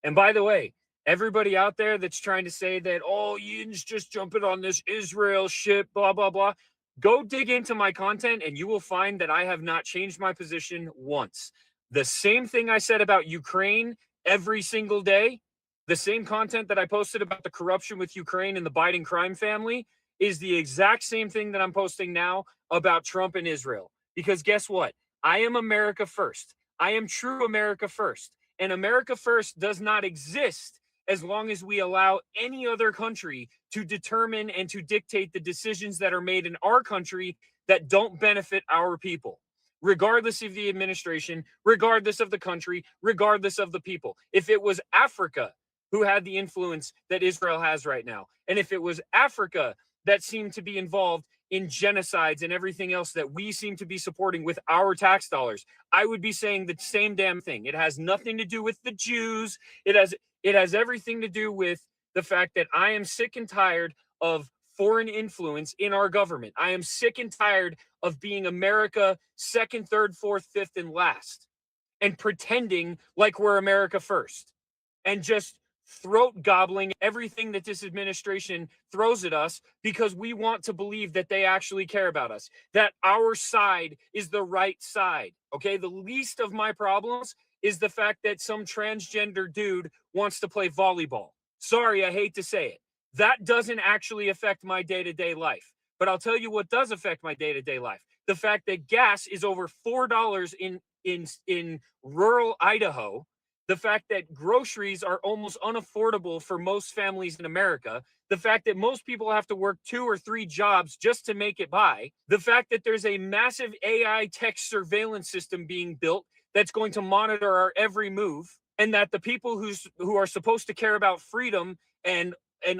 And by the way, everybody out there that's trying to say that, oh, Yin's just jumping on this Israel ship, blah, blah, blah. Go dig into my content and you will find that I have not changed my position once. The same thing I said about Ukraine every single day, the same content that I posted about the corruption with Ukraine and the Biden crime family is the exact same thing that I'm posting now about Trump and Israel. Because guess what? I am America first. I am true America first. And America first does not exist as long as we allow any other country to determine and to dictate the decisions that are made in our country that don't benefit our people, regardless of the administration, regardless of the country, regardless of the people. If it was Africa who had the influence that Israel has right now, and if it was Africa that seemed to be involved in genocides and everything else that we seem to be supporting with our tax dollars, I would be saying the same damn thing. It has nothing to do with the Jews. It has everything to do with the fact that I am sick and tired of foreign influence in our government. I am sick and tired of being America second, third, fourth, fifth, and last, and pretending like we're America first, and just throat gobbling everything that this administration throws at us because we want to believe that they actually care about us, that our side is the right side. Okay, the least of my problems is the fact that some transgender dude wants to play volleyball. Sorry, I hate to say it. That doesn't actually affect my day-to-day life. But I'll tell you what does affect my day-to-day life. The fact that gas is over $4 in rural Idaho. The fact that groceries are almost unaffordable for most families in America, the fact that most people have to work 2 or 3 jobs just to make it by, the fact that there's a massive AI tech surveillance system being built that's going to monitor our every move, and that the people who are supposed to care about freedom and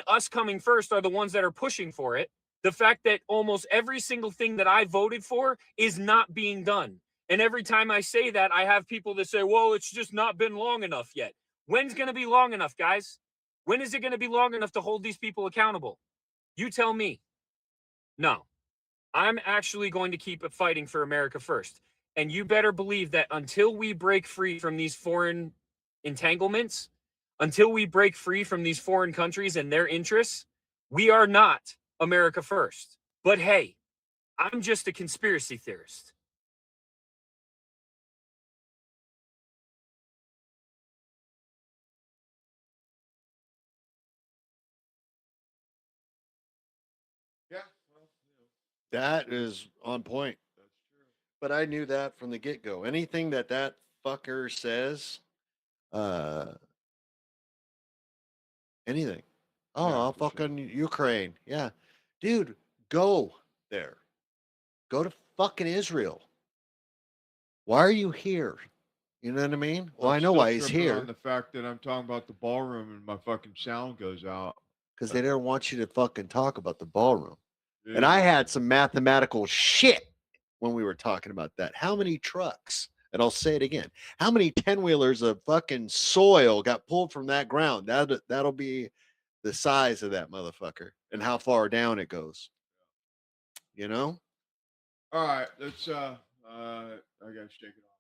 us coming first are the ones that are pushing for it, the fact that almost every single thing that I voted for is not being done. And every time I say that, I have people that say, well, it's just not been long enough yet. When's going to be long enough, guys? When is it going to be long enough to hold these people accountable? You tell me. No, I'm actually going to keep fighting for America first. And you better believe that until we break free from these foreign entanglements, until we break free from these foreign countries and their interests, we are not America first. But hey, I'm just a conspiracy theorist. That is on point. But I knew that from the get go. Anything that fucker says, uh, anything. Oh, Yeah, I'll for sure. fucking Ukraine. Yeah. Dude, go there. Go to fucking Israel. Why are you here? You know what I mean? Well, I I'm know still why he's tripping on here. the fact that I'm talking about the ballroom and my fucking sound goes out. Because they didn't want you to fucking talk about the ballroom. And Dude. I had some mathematical shit when we were talking about that. How many trucks, and I'll say it again, how many 10-wheelers of fucking soil got pulled from that ground? That'll be the size of that motherfucker and how far down it goes. You know? All right, let's I gotta shake it off.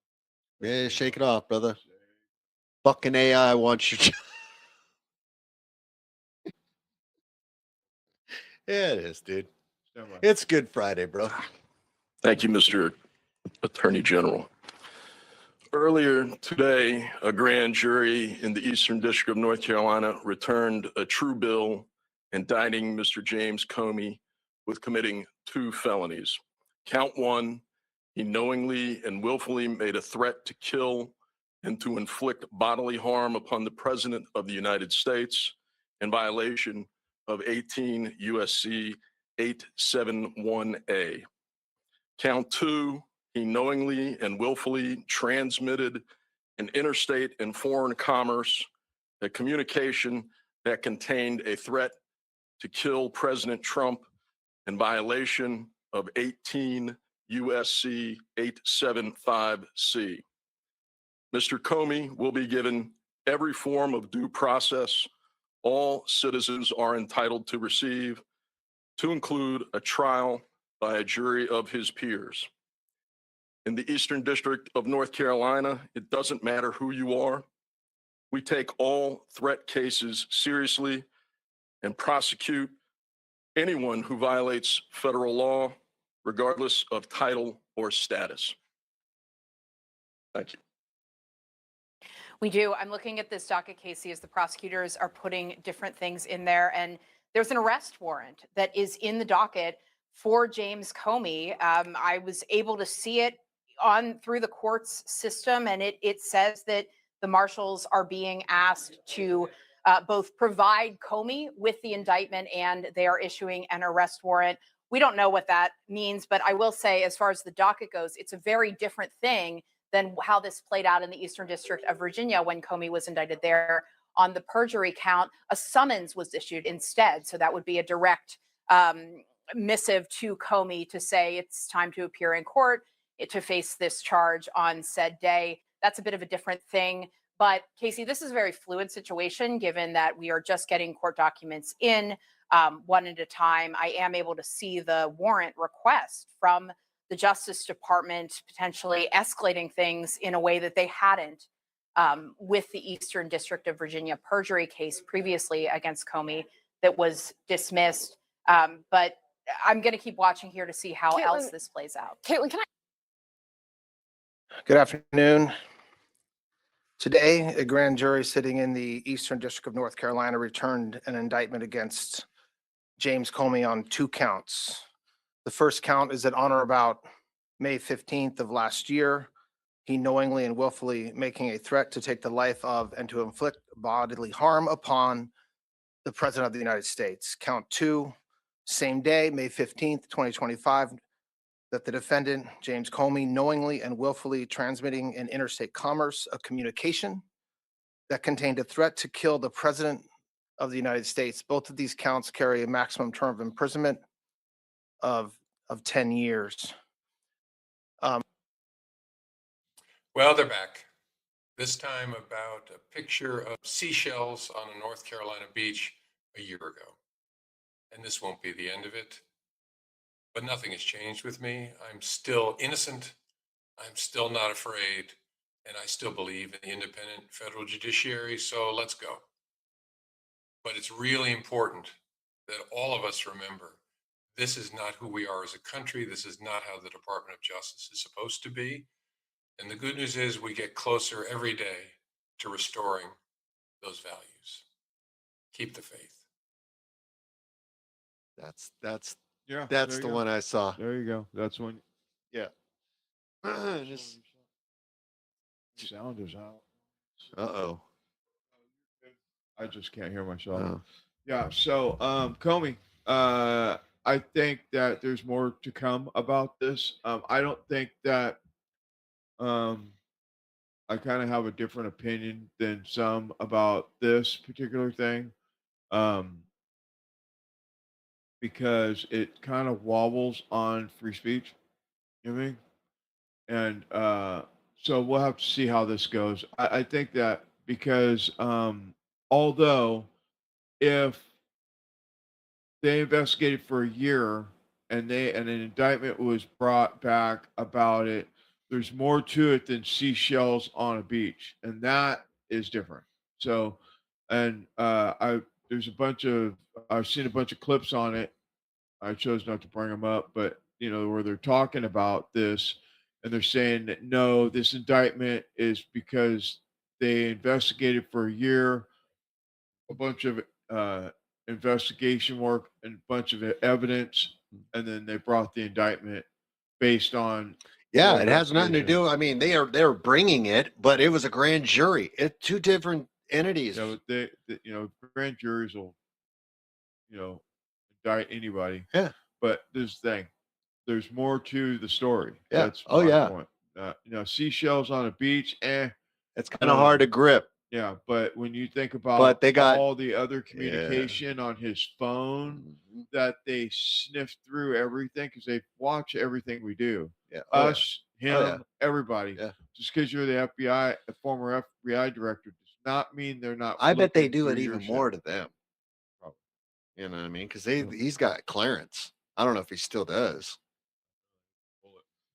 Yeah, shake it off, brother. Fucking AI wants you. Yeah, it is, dude. It's Good Friday, bro. Thank you, Mr. Attorney General. Earlier today, a grand jury in the Eastern District of North Carolina returned a true bill indicting Mr. James Comey with committing 2 felonies. Count 1, he knowingly and willfully made a threat to kill and to inflict bodily harm upon the President of the United States in violation of 18 USC 871A. Count 2, he knowingly and willfully transmitted in interstate and foreign commerce a communication that contained a threat to kill President Trump in violation of 18 USC 875C. Mr. Comey will be given every form of due process all citizens are entitled to receive, to include a trial by a jury of his peers. In the Eastern District of North Carolina, it doesn't matter who you are. We take all threat cases seriously and prosecute anyone who violates federal law, regardless of title or status. Thank you. We do. I'm looking at this docket, Casey, as the prosecutors are putting different things in there. And there's an arrest warrant that is in the docket for James Comey. I was able to see it on through the courts system, and it says that the marshals are being asked to both provide Comey with the indictment, and they are issuing an arrest warrant. We don't know what that means, but I will say, as far as the docket goes, it's a very different thing than how this played out in the Eastern District of Virginia when Comey was indicted there on the perjury count. A summons was issued instead. So that would be a direct missive to Comey to say it's time to appear in court, to face this charge on said day. That's a bit of a different thing. But Casey, this is a very fluid situation given that we are just getting court documents in one at a time. I am able to see the warrant request from the Justice Department potentially escalating things in a way that they hadn't with the Eastern District of Virginia perjury case previously against Comey that was dismissed. But I'm going to keep watching here to see how else this plays out. Caitlin, can I? Good afternoon. Today, a grand jury sitting in the Eastern District of North Carolina returned an indictment against James Comey on 2 counts. The first count is that on or about May 15th of last year, he knowingly and willfully making a threat to take the life of and to inflict bodily harm upon the President of the United States. Count 2, same day, May 15th, 2025, that the defendant, James Comey, knowingly and willfully transmitting in interstate commerce a communication that contained a threat to kill the President of the United States. Both of these counts carry a maximum term of imprisonment of 10 years. Well, they're back. This time about a picture of seashells on a North Carolina beach a year ago. And this won't be the end of it. But nothing has changed with me. I'm still innocent. I'm still not afraid. And I still believe in the independent federal judiciary. So let's go. But it's really important that all of us remember this is not who we are as a country. This is not how the Department of Justice is supposed to be. And the good news is we get closer every day to restoring those values. Keep the faith. That's Yeah, That's there the you go. one I saw. There you go. That's one. Yeah. Just, Sound is out. uh-oh. I just can't hear myself. Oh. Yeah. So, Comey, I think that there's more to come about this. I don't think that, I kind of have a different opinion than some about this particular thing. Um, because it kind of wobbles on free speech. You know what I mean? And so we'll have to see how this goes. I think that because although if they investigated for a year and an indictment was brought back about it, there's more to it than seashells on a beach, and that is different. So, and there's a bunch of I've seen a bunch of clips on it. I chose not to bring them up, but where they're talking about this and they're saying that no, this indictment is because they investigated for a year, a bunch of investigation work and a bunch of evidence, and then they brought the indictment based on Yeah, more it has nothing to investigation. do. I mean, they're bringing it, but it was a grand jury. It's two different entities. Yeah, but grand juries will, indict anybody. Yeah. But this thing, there's more to the story. Yeah. That's Oh, my yeah. point. Seashells on a beach, It's kind of hard to grip. Yeah, but when you think about But they got all the other communication on his phone that they sniff through everything because they watch everything we do. Yeah. Oh, yeah. Us, Oh, him, yeah. everybody. Yeah. Just because you're the FBI, a former FBI director, does not mean they're not. I bet they looking do it through your even more shit. to them. You know what I mean? Because he's got clearance. I don't know if he still does.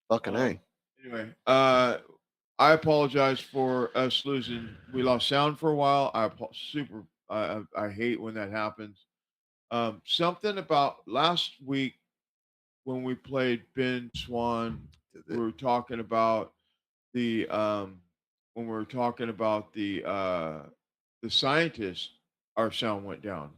Fucking A. Anyway, I apologize for us losing. We lost sound for a while. I hate when that happens. Something about last week when we played Ben Swan, we were talking about the when we were talking about the scientists. Our sound went down,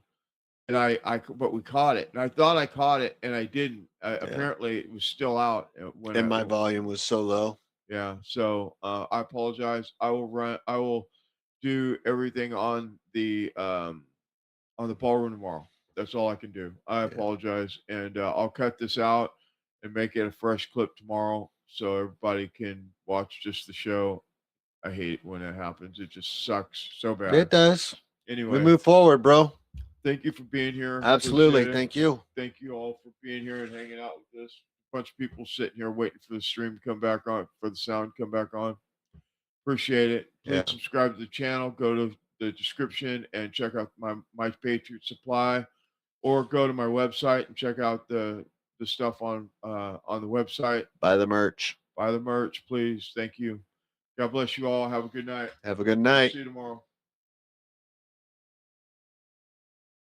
and but we caught it, and I thought I caught it, and I didn't. Apparently, it was still out when And my volume was so low. Yeah, so I apologize. I will do everything on the ballroom tomorrow. That's all I can do. I apologize, and I'll cut this out and make it a fresh clip tomorrow so everybody can watch just the show. I hate it when it happens. It just sucks so bad. It does. Anyway, We move forward, bro. Thank you for being here. Absolutely. Appreciate it. Thank you. Thank you all for being here and hanging out with us. A bunch of people sitting here waiting for the stream to come back on, for the sound to come back on. Appreciate it. Please Yeah. subscribe to the channel. Go to the description and check out my Patriot Supply, or go to my website and check out the stuff on the website. Buy the merch. Buy the merch, please. Thank you. God bless you all. Have a good night. Have a good night. See you tomorrow.